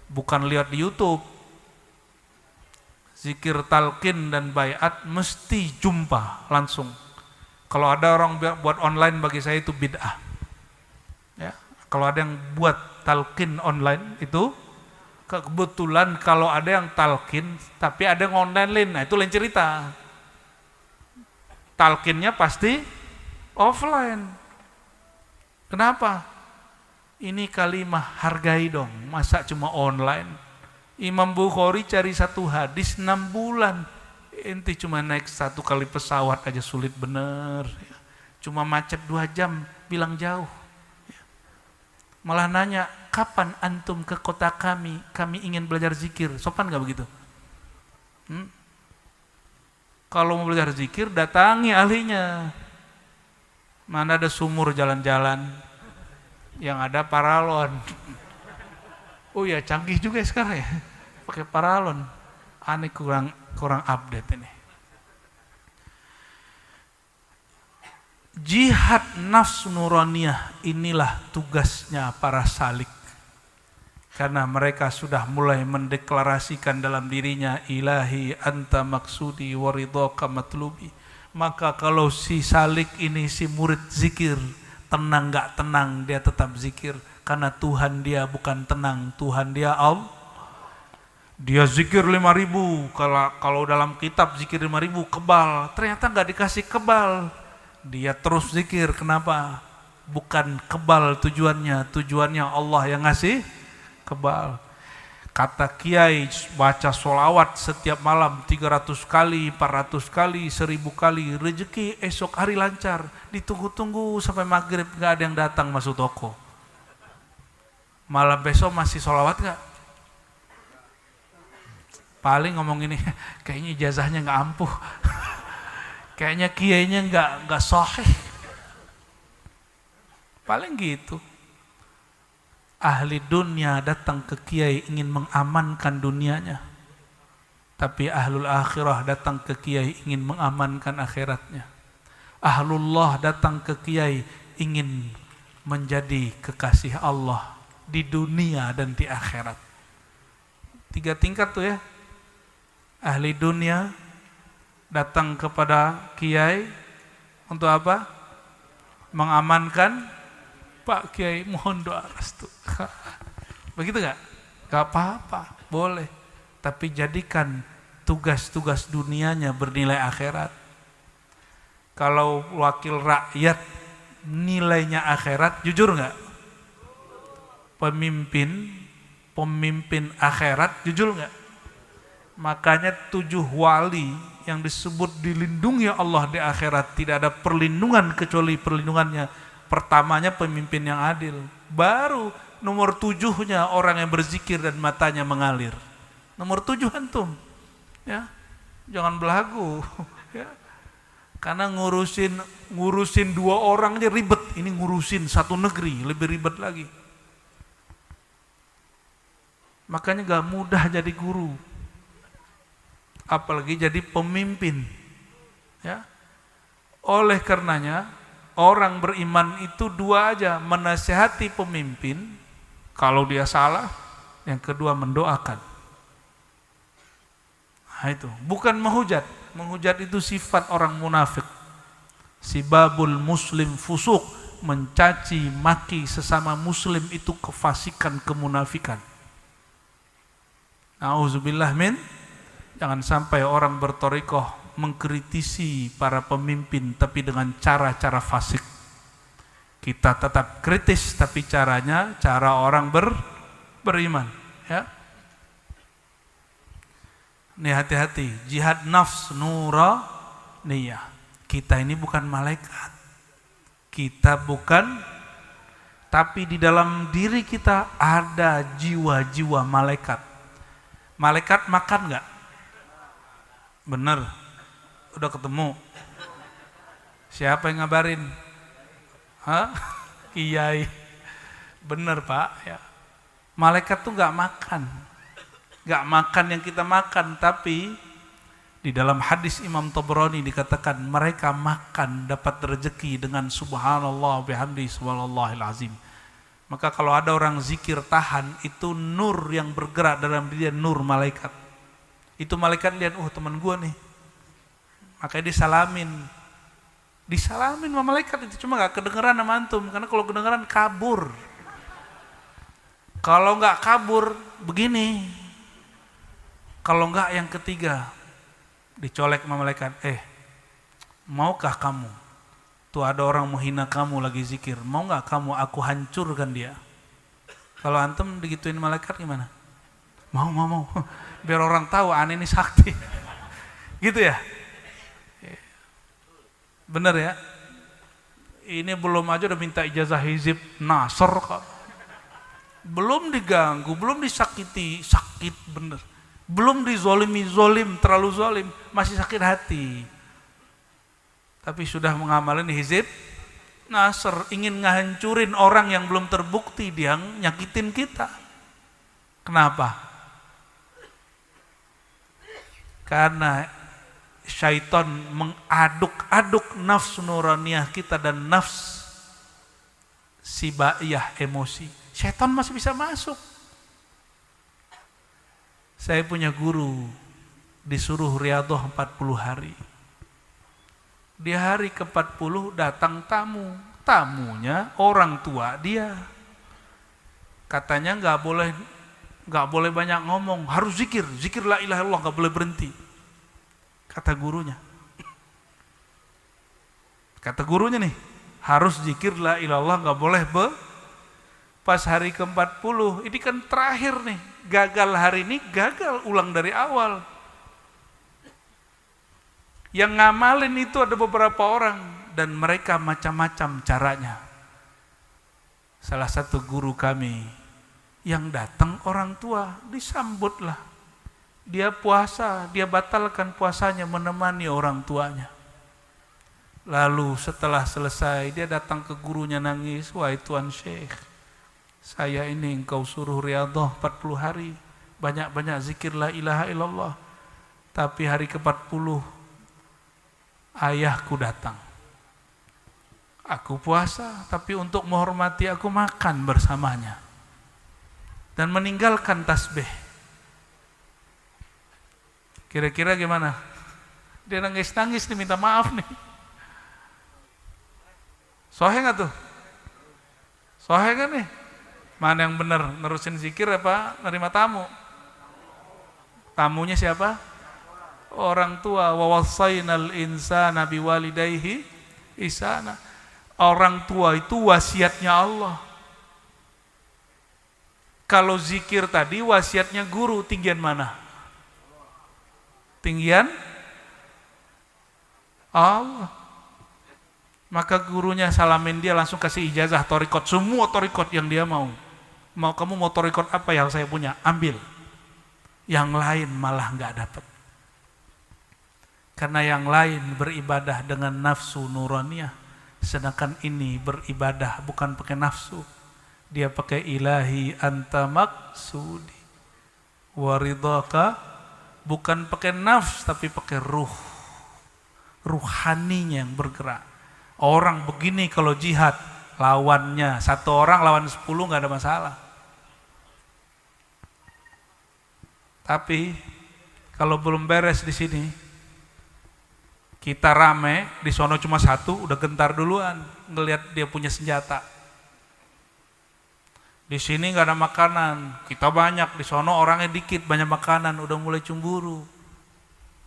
bukan lihat di YouTube. Zikir talqin dan baiat mesti jumpa langsung. Kalau ada orang buat online, bagi saya itu bid'ah. Ya, kalau ada yang buat talqin online itu kebetulan, kalau ada yang talqin tapi ada yang online lain, nah itu lain cerita. Talqinnya pasti offline. Kenapa? Ini kalimah hargai dong, masa cuma online? Imam Bukhari cari satu hadis 6 bulan. Ente cuma naik 1 kali pesawat aja sulit bener. Cuma macet 2 jam, bilang jauh. Malah nanya, kapan antum ke kota kami? Kami ingin belajar zikir. Sopan gak begitu? Kalau mau belajar zikir, datangi ahlinya. Mana ada sumur jalan-jalan, yang ada paralon. Oh ya, canggih juga sekarang ya, pakai paralon. Aneh, kurang update ini. Jihad nafsu nuraniyah inilah tugasnya para salik. Karena mereka sudah mulai mendeklarasikan dalam dirinya, ilahi anta maksudi waridhaka matlubi. Maka kalau si salik ini, si murid zikir, tenang gak tenang, dia tetap zikir. Karena Tuhan dia bukan tenang, Tuhan dia Allah. Dia zikir 5.000, kalau dalam kitab zikir 5.000 kebal, ternyata gak dikasih kebal. Dia terus zikir, kenapa? Bukan kebal tujuannya Allah yang ngasih kebal. Kata kiai, baca sholawat setiap malam 300 kali, 400 kali, 1000 kali, rezeki esok hari lancar. Ditunggu-tunggu sampai maghrib gak ada yang datang masuk toko. Malam besok masih sholawat gak? Paling ngomong ini, kayaknya ijazahnya gak ampuh. Kayaknya kiainya gak sahih. Paling gitu. Ahli dunia datang ke kiai ingin mengamankan dunianya, tapi ahlul akhirah datang ke kiai ingin mengamankan akhiratnya. Ahlullah datang ke kiai ingin menjadi kekasih Allah di dunia dan di akhirat. 3 tingkat tuh ya. Ahli dunia datang kepada kiai untuk apa? Mengamankan. Pak Kiai mohon doa restu. Begitu gak? Gak apa-apa, boleh. Tapi jadikan tugas-tugas dunianya bernilai akhirat. Kalau wakil rakyat nilainya akhirat, jujur gak? Pemimpin akhirat, jujur gak? Makanya 7 wali yang disebut dilindungi Allah di akhirat, tidak ada perlindungan kecuali perlindungannya. Pertamanya pemimpin yang adil, baru nomor 7-nya orang yang berzikir dan matanya mengalir. Nomor 7 antum, ya, jangan belagu, ya. Karena ngurusin 2 orang aja ribet, ini ngurusin 1 negeri lebih ribet lagi. Makanya gak mudah jadi guru, apalagi jadi pemimpin, ya. Oleh karenanya orang beriman itu 2 aja, menasihati pemimpin kalau dia salah, yang kedua mendoakan. Nah itu, bukan menghujat. Menghujat itu sifat orang munafik. Sibabul muslim fusuk, mencaci maki sesama muslim itu kefasikan, kemunafikan. Nauzubillah min. Jangan sampai orang bertorikoh mengkritisi para pemimpin tapi dengan cara-cara fasik. Kita tetap kritis tapi caranya cara orang beriman, ya. Nih hati-hati, jihad nafs nuraniyah. Kita ini bukan malaikat. Kita bukan, tapi di dalam diri kita ada jiwa-jiwa malaikat. Malaikat makan enggak? Bener. Udah ketemu? Siapa yang ngabarin? Hah? Kiai. Bener Pak, ya. Malaikat tuh gak makan. Gak makan yang kita makan, tapi di dalam hadis Imam Tabrani dikatakan mereka makan dapat rezeki dengan subhanallah bihamdi subhanallahil azim. Maka kalau ada orang zikir tahan, itu nur yang bergerak dalam dia, nur malaikat. Itu malaikat lihat, oh teman gua nih. Makanya disalamin sama malaikat itu, cuma gak kedengeran sama antum, karena kalau kedengeran kabur. Kalau gak kabur begini, kalau gak yang ketiga dicolek sama malaikat, maukah kamu Tuh ada orang menghina kamu lagi zikir, mau nggak kamu aku hancurkan dia? Kalau antum digituin malaikat gimana? Mau. Biar orang tahu aneh ini sakti. Gitu ya? Bener ya? Ini belum aja udah minta ijazah hizib Nasr kok. Belum diganggu, belum disakiti, sakit bener. Belum dizolimi, terlalu zolim, masih sakit hati. Tapi sudah mengamalin hizib Nasr, ingin ngehancurin orang yang belum terbukti dia nyakitin kita. Kenapa? Karena syaitan mengaduk-aduk nafsu nuraniyah kita dan nafs sibaiyah emosi. Syaitan masih bisa masuk. Saya punya guru disuruh riyadhah 40 hari. Di hari ke-40 datang tamu. Tamunya orang tua dia. Katanya nggak boleh banyak ngomong, harus zikir la ilaha illallah, nggak boleh berhenti. Kata gurunya nih, harus zikir la ilaha illallah, nggak boleh pas hari ke-40, ini kan terakhir nih, gagal hari ini, gagal ulang dari awal. Yang ngamalin itu ada beberapa orang dan mereka macam-macam caranya. Salah satu guru kami yang datang orang tua, disambutlah. Dia puasa, dia batalkan puasanya menemani orang tuanya. Lalu setelah selesai dia datang ke gurunya nangis, "Wahai Tuan Syekh, saya ini engkau suruh riyadhah 40 hari, banyak-banyak zikir la ilaha illallah. Tapi hari ke-40 ayahku datang. Aku puasa, tapi untuk menghormati aku makan bersamanya dan meninggalkan tasbih." Kira-kira gimana? Dia nangis-nangis nih, minta maaf nih. Sohe nggak tuh? Sohe kan nih? Mana yang benar, nerusin zikir apa nerima tamu? Tamunya siapa? Orang tua. Wa wassaynal insana biwalidayhi ihsana. Orang tua itu wasiatnya Allah. Kalau zikir tadi wasiatnya guru, tinggian mana? Tinggian Allah. Maka gurunya salamin dia, langsung kasih ijazah thariqat, semua thariqat yang dia mau. Kamu mau thariqat apa yang saya punya? Ambil. Yang lain malah nggak dapat. Karena yang lain beribadah dengan nafsu nuraniyah, sedangkan ini beribadah bukan pakai nafsu. Dia pakai ilahi anta maksudi waridhaka, bukan pakai nafs tapi pakai ruh. Ruhaninya yang bergerak. Orang begini kalau jihad, lawannya satu orang lawan 10 nggak ada masalah. Tapi kalau belum beres di sini, kita rame, di sono cuma satu, udah gentar duluan ngelihat dia punya senjata. Di sini nggak ada makanan, kita banyak, di sono orangnya dikit, banyak makanan, udah mulai cemburu,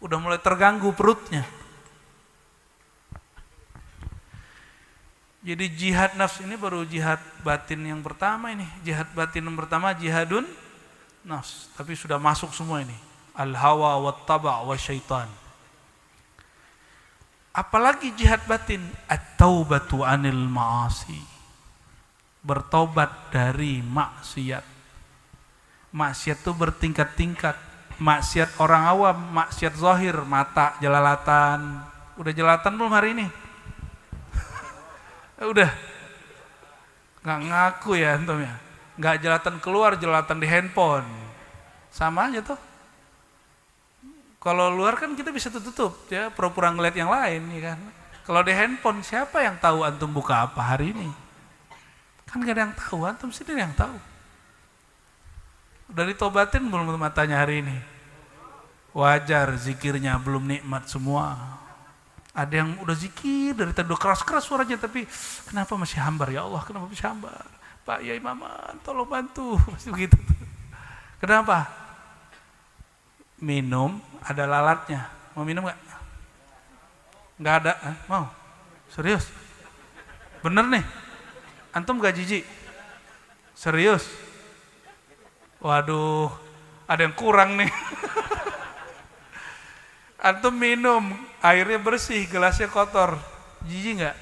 udah mulai terganggu perutnya. Jadi jihad nafs ini baru jihad batin yang pertama ini. Jihad batin yang pertama jihadun nafs, tapi sudah masuk semua ini. Al-hawa wat-taba' wa syaitan. Apalagi jihad batin, at-taubatu anil ma'asi. Bertobat dari maksiat. Maksiat itu bertingkat-tingkat. Maksiat orang awam, maksiat zahir, mata jelalatan. Udah jelalatan belum hari ini? Udah nggak ngaku ya antum ya, nggak jelalatan keluar, jelalatan di handphone, sama aja tuh. Kalau luar kan kita bisa tutup ya, pura-pura ngeliat yang lain ya kan. Kalau di handphone siapa yang tahu antum buka apa hari ini? Kan gak ada yang tahu, antum sendiri yang tahu. Udah ditobatin belum matanya hari ini? Wajar zikirnya belum nikmat semua. Ada yang udah zikir dari tadi, udah keras-keras suaranya, tapi kenapa masih hambar ya Allah, kenapa masih hambar? Pak Yai Maman, tolong bantu, masih begitu. Kenapa? Minum, ada lalatnya. Mau minum nggak? Nggak ada, mau? Serius? Bener nih, antum gak jijik? Serius? Waduh, ada yang kurang nih. Antum minum, airnya bersih, gelasnya kotor, jijik gak?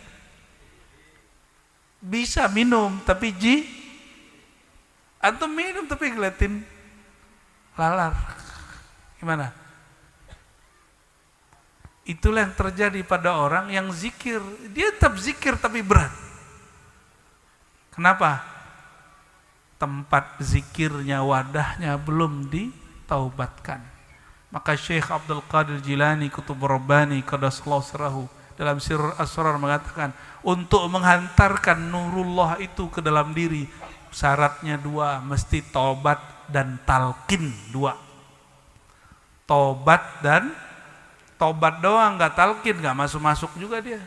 Bisa minum, tapi antum minum tapi ngeliatin lalar. Gimana? Itulah yang terjadi pada orang yang zikir. Dia tetap zikir tapi berat. Kenapa? Tempat zikirnya, wadahnya belum ditaubatkan. Maka Syekh Abdul Qadir Jilani Qutub Rabbani Qaddasallahu sirrahu dalam Sirrul Asrar mengatakan, untuk menghantarkan nurullah itu ke dalam diri, syaratnya dua, mesti taubat dan talqin, dua. Tobat doang nggak talqin, nggak masuk juga dia.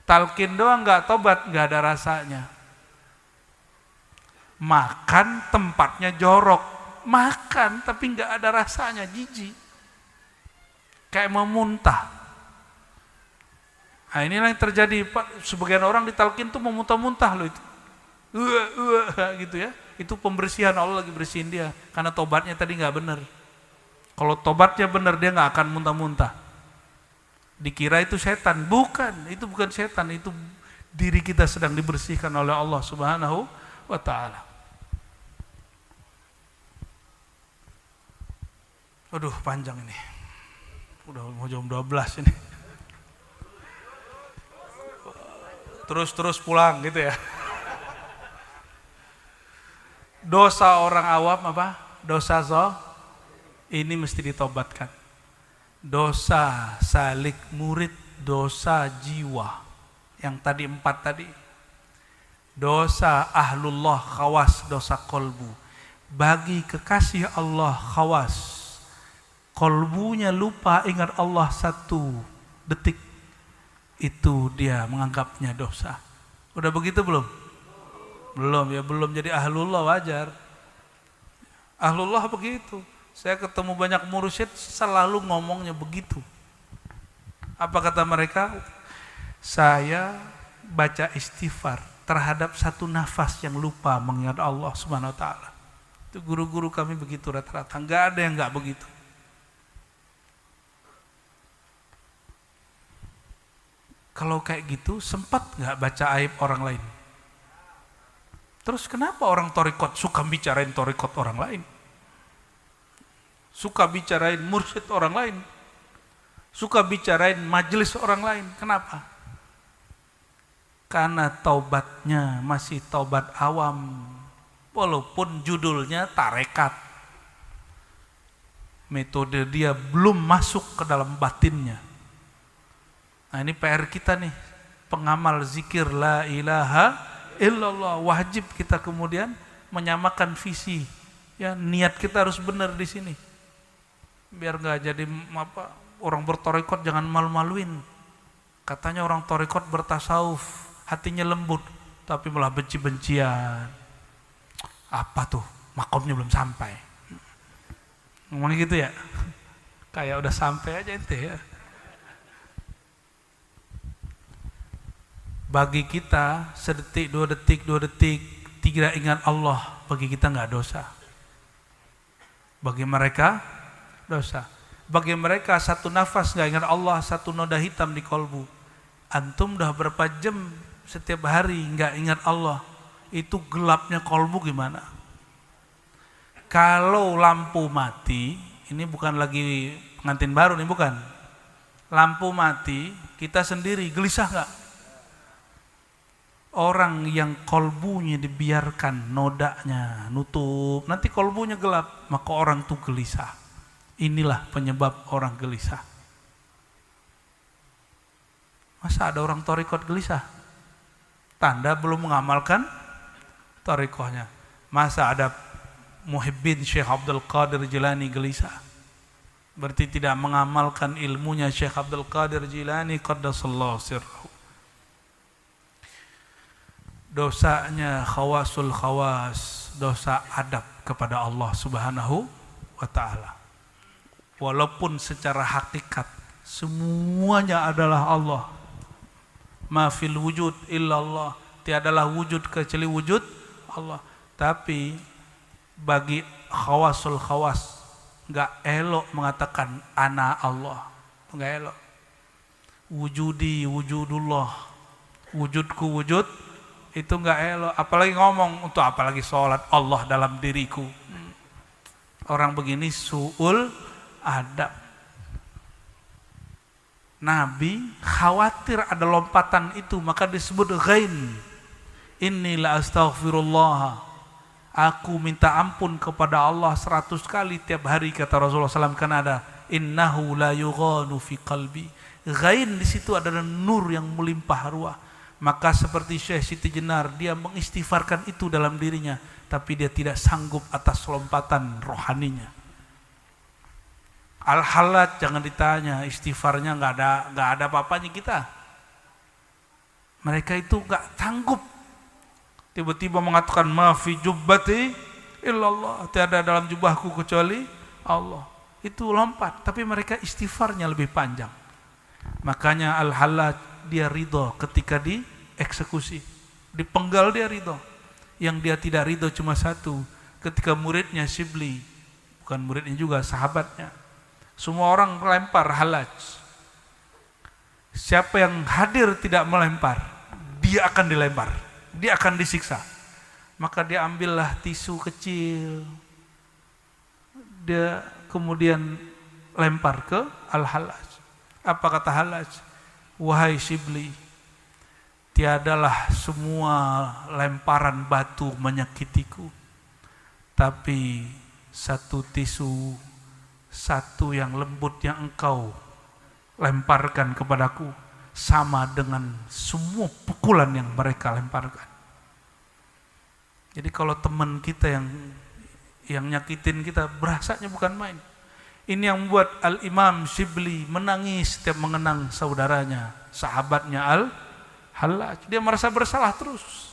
Talqin doang nggak tobat, nggak ada rasanya. Makan tempatnya jorok, makan tapi nggak ada rasanya, jijik, kayak mau muntah. Nah, inilah yang terjadi. Sebagian orang ditalqin tuh mau muntah-muntah loh itu, gitu ya. Itu pembersihan, Allah lagi bersihin dia karena tobatnya tadi nggak benar. Kalau tobatnya benar dia nggak akan muntah-muntah. Dikira itu setan, itu bukan setan, itu diri kita sedang dibersihkan oleh Allah Subhanahu wa Ta'ala. Aduh, panjang ini, udah mau jam 12 ini, terus pulang gitu ya. Dosa orang awam apa? Dosa ini mesti ditobatkan. Dosa salik murid, dosa jiwa. Yang tadi 4 tadi. Dosa ahlullah khawas, dosa kolbu. Bagi kekasih Allah khawas, kolbunya lupa ingat Allah 1 detik, itu dia menganggapnya dosa. Udah begitu belum? Belum ya, belum jadi ahlullah, wajar. Ahlullah begitu. Saya ketemu banyak mursyid selalu ngomongnya begitu. Apa kata mereka? Saya baca istighfar terhadap 1 nafas yang lupa mengingat Allah Subhanahu wa Ta'ala. Itu guru-guru kami begitu rata-rata, enggak ada yang enggak begitu. Kalau kayak gitu sempat enggak baca aib orang lain? Terus kenapa orang torikot suka bicarain torikot orang lain? Suka bicarain mursyid orang lain, suka bicarain majelis orang lain. Kenapa? Karena taubatnya masih taubat awam, walaupun judulnya tarekat. Metode dia belum masuk ke dalam batinnya. Nah, ini PR kita nih, pengamal zikir la ilaha illallah. Wajib kita kemudian menyamakan visi. Ya, niat kita harus benar di sini. Biar nggak jadi orang bertorikot jangan malu-maluin. Katanya orang torikot bertasawuf, hatinya lembut, tapi malah benci-bencian. Apa tuh? Makomnya belum sampai. Ngomongnya gitu ya? Kayak udah sampai aja ente ya. Bagi kita sedetik, 2 detik tidak ingat Allah, bagi kita nggak dosa. Bagi mereka dosa. Bagi mereka 1 nafas nggak ingat Allah, 1 noda hitam di kolbu. Antum udah berapa jam setiap hari nggak ingat Allah, itu gelapnya kolbu gimana? Kalau lampu mati, ini bukan lagi pengantin baru nih, bukan. Lampu mati, kita sendiri gelisah nggak? Orang yang kolbunya dibiarkan nodanya nutup, nanti kolbunya gelap, maka orang itu gelisah. Inilah penyebab orang gelisah. Masa ada orang torikot gelisah? Tanda belum mengamalkan torikohnya. Masa ada muhibbin Syekh Abdul Qadir Jilani gelisah? Berarti tidak mengamalkan ilmunya Syekh Abdul Qadir Jilani Qaddasallahu sirrahu. Dosanya khawasul khawas, dosa adab kepada Allah Subhanahu wa Ta'ala. Walaupun secara hakikat semuanya adalah Allah, ma fil wujud illallah, tiadalah wujud kecuali wujud Allah. Tapi bagi khawasul khawas enggak elok mengatakan ana Allah, enggak elok. Wujudi wujudullah, wujudku wujud, itu enggak elok. Apalagi ngomong untuk apalagi sholat Allah dalam diriku. Orang begini su'ul adab. Nabi khawatir ada lompatan itu, maka disebut ghain. Inni la astaghfirullah, aku minta ampun kepada Allah 100 kali tiap hari, kata Rasulullah SAW. Kan ada innahu la yughanu fi qalbi. Ghain di situ adalah nur yang melimpah ruah. Maka seperti Syekh Siti Jenar, dia mengistighfarkan itu dalam dirinya, tapi dia tidak sanggup atas lompatan rohaninya. Al-Halat jangan ditanya, istighfarnya nggak ada apa-apanya kita. Mereka itu nggak sanggup. Tiba-tiba mengatakan ma fi jubbati illallah, tiada dalam jubahku kecuali Allah. Itu lompat, tapi mereka istighfarnya lebih panjang. Makanya Al-Halat dia ridho ketika dieksekusi, dipenggal dia ridho. Yang dia tidak ridho cuma satu, ketika muridnya Shibli, bukan muridnya juga, sahabatnya. Semua orang melempar halaj. Siapa yang hadir tidak melempar, dia akan dilempar, dia akan disiksa. Maka dia ambillah tisu kecil, dia kemudian lempar ke Al-Halaj. Apa kata Halaj? Wahai Shibli, tiadalah semua lemparan batu menyakitiku, tapi satu tisu, satu yang lembut yang engkau lemparkan kepadaku sama dengan semua pukulan yang mereka lemparkan. Jadi kalau teman kita yang nyakitin kita, berasanya bukan main. Ini yang membuat Al-Imam Shibli menangis setiap mengenang saudaranya, sahabatnya Al-Hallaj. Dia merasa bersalah terus.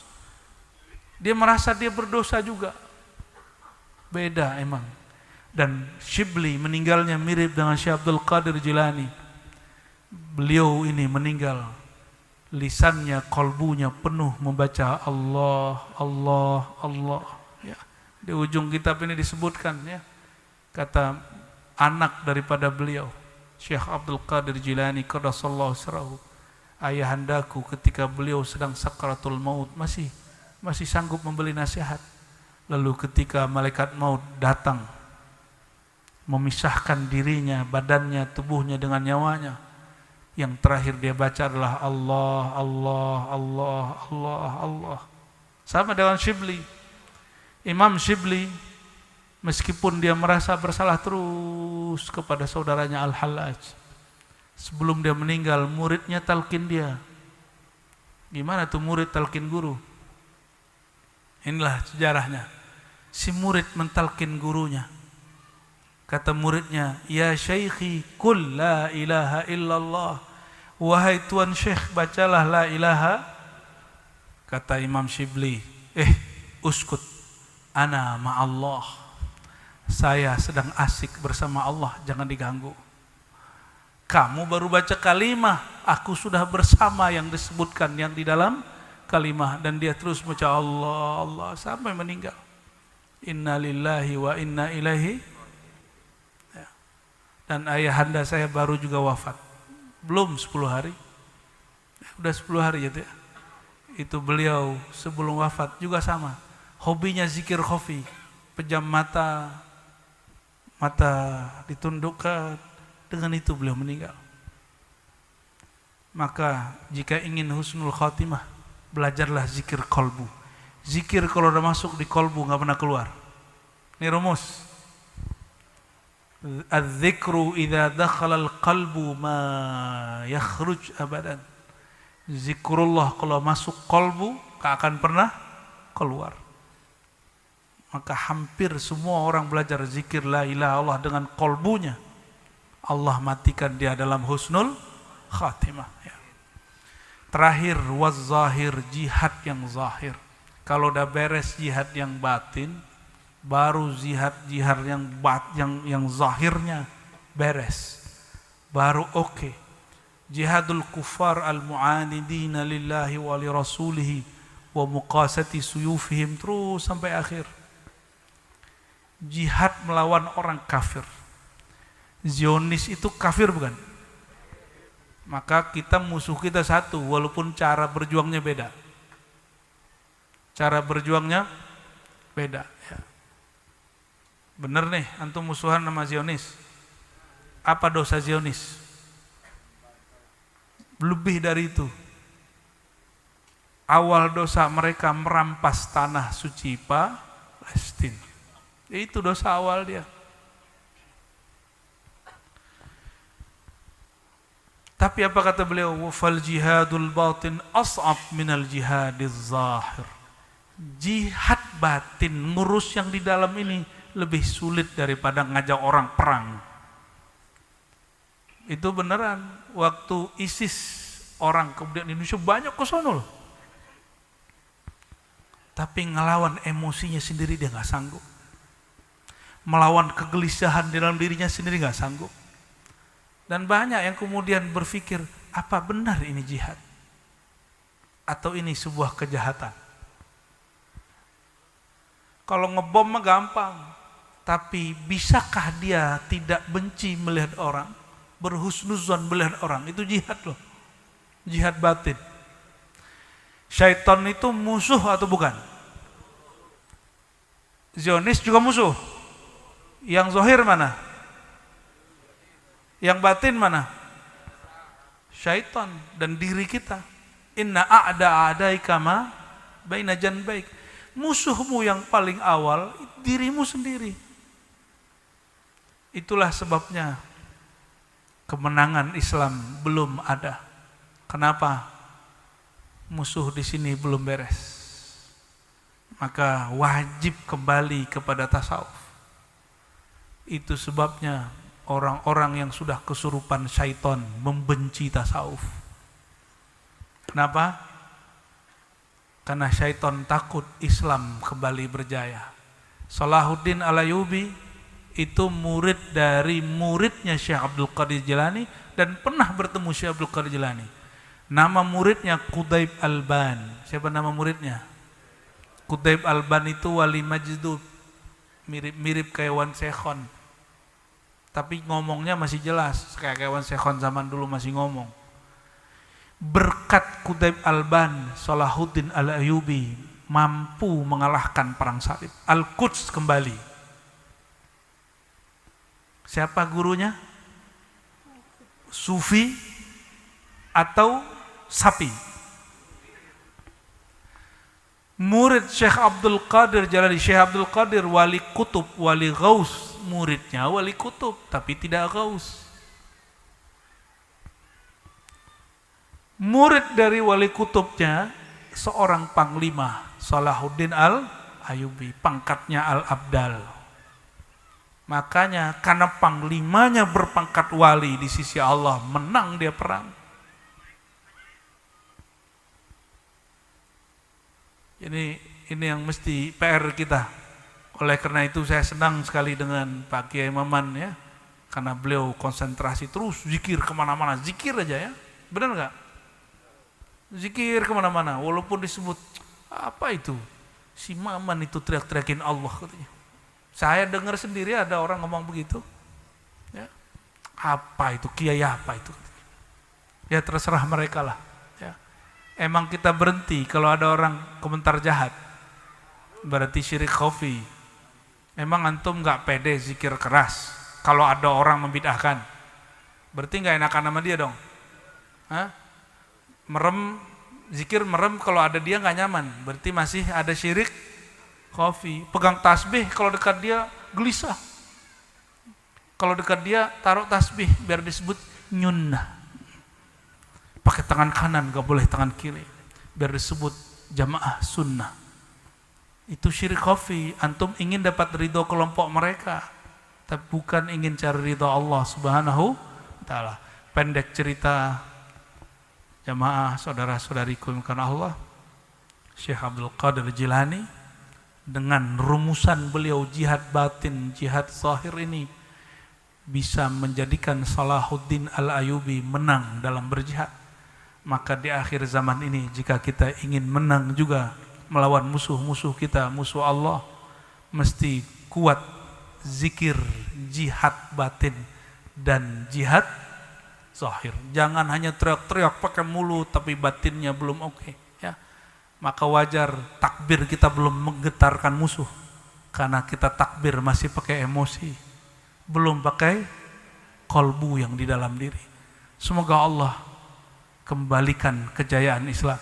Dia merasa dia berdosa juga. Beda emang. Dan Shibli meninggalnya mirip dengan Syekh Abdul Qadir Jilani. Beliau ini meninggal, lisannya, kolbunya penuh membaca Allah, Allah, Allah. Ya. Di ujung kitab ini disebutkan, ya, kata anak daripada beliau, Syekh Abdul Qadir Jilani qaddasallahu sirrahu, ayahandaku ketika beliau sedang sakratul maut masih sanggup memberi nasihat. Lalu ketika malaikat maut datang memisahkan dirinya, badannya, tubuhnya dengan nyawanya, yang terakhir dia baca adalah Allah, Allah, Allah, Allah, Allah. Sama dengan Shibli. Imam Shibli, meskipun dia merasa bersalah terus kepada saudaranya Al-Hallaj, sebelum dia meninggal, muridnya talqin dia. Gimana tuh murid talqin guru? Inilah sejarahnya. Si murid mentalqin gurunya. Kata muridnya, ya syaikhi kul la ilaha illallah. Wahai tuan syekh, bacalah la ilaha. Kata Imam Shibli, uskut, ana ma'allah. Saya sedang asik bersama Allah, jangan diganggu. Kamu baru baca kalimah, aku sudah bersama yang disebutkan yang di dalam kalimah. Dan dia terus baca Allah, Allah sampai meninggal. Inna lillahi wa inna ilaihi. Dan ayahanda saya baru juga wafat, belum 10 hari, udah 10 hari ya, itu beliau sebelum wafat juga sama, hobinya zikir khafi, pejam mata ditundukkan, dengan itu beliau meninggal. Maka jika ingin husnul khatimah, belajarlah zikir kolbu. Zikir kalau udah masuk di kolbu nggak pernah keluar. Ini rumus. Az-zikru idza dakhala al-qalbu ma yakhruj abadan. Zikrullah kalau masuk kolbu gak akan pernah keluar. Maka hampir semua orang belajar zikir la ilaha illallah dengan kolbunya, Allah matikan dia dalam husnul khatimah, ya. Terakhir, waz-zahir, jihad yang zahir. Kalau udah beres jihad yang batin, baru jihad yang zahirnya beres, baru oke. jihadul kuffar al-mu'anidina lillahi wa li rasulihi wa muqasati suyufihim, terus sampai akhir. Jihad melawan orang kafir. Zionis itu kafir bukan? Maka kita musuh kita satu, walaupun cara berjuangnya beda. Cara berjuangnya beda ya. Bener nih, antum musuhan sama Zionis. Apa dosa Zionis? Lebih dari itu. Awal dosa mereka merampas tanah suci Palestina. Itu dosa awal dia. Tapi apa kata beliau? Fal jihadul batin as'ab minal jihadiz zahir. Jihad batin, ngurus yang di dalam ini lebih sulit daripada ngajak orang perang. Itu beneran. Waktu ISIS orang kemudian Indonesia banyak ke sono loh. Tapi ngelawan emosinya sendiri dia nggak sanggup. Melawan kegelisahan di dalam dirinya sendiri nggak sanggup. Dan banyak yang kemudian berpikir, apa benar ini jihad? Atau ini sebuah kejahatan? Kalau ngebom mah gampang. Tapi bisakah dia tidak benci melihat orang? Berhusnuzon melihat orang, itu jihad loh. Jihad batin. Syaitan itu musuh atau bukan? Zionis juga musuh. Yang zahir mana? Yang batin mana? Syaitan dan diri kita. Inna a'daika ma baina janbaik. Musuhmu yang paling awal dirimu sendiri. Itulah sebabnya kemenangan Islam belum ada. Kenapa? Musuh di sini belum beres. Maka wajib kembali kepada tasawuf. Itu sebabnya orang-orang yang sudah kesurupan syaitan membenci tasawuf. Kenapa? Karena syaitan takut Islam kembali berjaya. Salahuddin Al-Ayyubi itu murid dari muridnya Syekh Abdul Qadir Jilani dan pernah bertemu Syekh Abdul Qadir Jilani. Nama muridnya Qutaib Alban. Siapa nama muridnya? Qutaib Alban itu wali Majdub, mirip kayak Wan Sekhon. Tapi ngomongnya masih jelas, kayak Wan Sekhon zaman dulu masih ngomong. Berkat Qutaib Alban, Salahuddin Al-Ayyubi mampu mengalahkan perang salib. Al-Quds kembali. Siapa gurunya? Sufi atau sapi? Murid Syekh Abdul Qadir Jalani. Syekh Abdul Qadir wali kutub, wali gaus. Muridnya wali kutub, tapi tidak gaus. Murid dari wali kutubnya seorang panglima, Salahuddin Al-Ayyubi, pangkatnya Al-Abdal. Makanya karena panglimanya berpangkat wali di sisi Allah, menang dia perang. Ini yang mesti PR kita. Oleh karena itu saya senang sekali dengan Pak Kiai Maman ya, karena beliau konsentrasi terus zikir kemana-mana, zikir aja ya, benar nggak? Zikir kemana-mana, walaupun disebut apa itu, si Maman itu teriak-teriakin Allah katanya. Saya dengar sendiri ada orang ngomong begitu. Ya. Apa itu? Kiai apa itu? Ya terserah mereka lah. Ya. Emang kita berhenti kalau ada orang komentar jahat. Berarti syirik khafi. Emang antum gak pede zikir keras kalau ada orang membid'ahkan? Berarti gak enakan sama dia dong? Hah? Merem, zikir merem kalau ada dia gak nyaman. Berarti masih ada syirik khafi. Pegang tasbih kalau dekat dia gelisah. Kalau dekat dia taruh tasbih biar disebut nyunnah. Pakai tangan kanan, gak boleh tangan kiri biar disebut jamaah sunnah. Itu syirik khafi. Antum ingin dapat ridho kelompok mereka, tapi bukan ingin cari ridho Allah Subhanahu wa ta'ala. Pendek cerita jamaah saudara-saudariku karena Allah, Syekh Abdul Qadir Jilani dengan rumusan beliau jihad batin, jihad zahir ini bisa menjadikan Salahuddin Al-Ayyubi menang dalam berjihad. Maka di akhir zaman ini jika kita ingin menang juga melawan musuh-musuh kita, musuh Allah, mesti kuat zikir, jihad batin dan jihad zahir. Jangan hanya teriak-teriak pakai mulut tapi batinnya belum oke, ya. Maka wajar takbir kita belum menggetarkan musuh karena kita takbir masih pakai emosi, belum pakai kolbu yang di dalam diri. Semoga Allah kembalikan kejayaan Islam.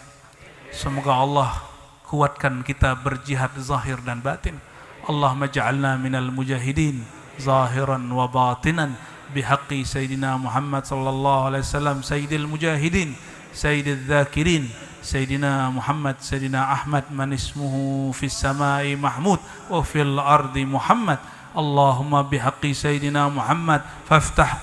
Semoga Allah kuatkan kita berjihad zahir dan batin. Allahumma ja'alna minal mujahidin zahiran wa batinan bihaqqi Sayyidina Muhammad sallallahu alaihi wasallam Sayyidil mujahidin Sayyidil dhakirin Sayyidina Muhammad Sayyidina Ahmad man ismuhu fis samai mahmud wa fil ardi Muhammad. Allahumma bihaqqi Sayyidina Muhammad faftah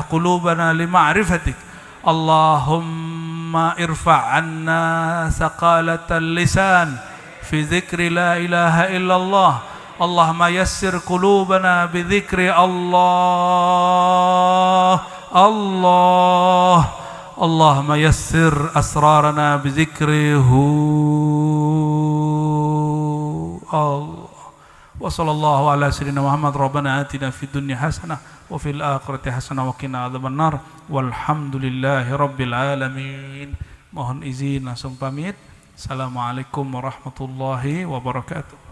qulubana lima'rifatik. Allahumma irfa' anna saqalatal lisan fi dzikri la ilaha illallah. Allahumma yassir qulubana bi dzikri Allah. Allahumma yassir asrarana bi dzikrihu. Allah. Wa sallallahu ala sayyidina Muhammad. Rabbana atina fid dunya hasanah wa fil akhirati hasanah wa qina adzabannar. Walhamdulillahi rabbil alamin. Mohon izin langsung pamit. Assalamualaikum warahmatullahi wabarakatuh.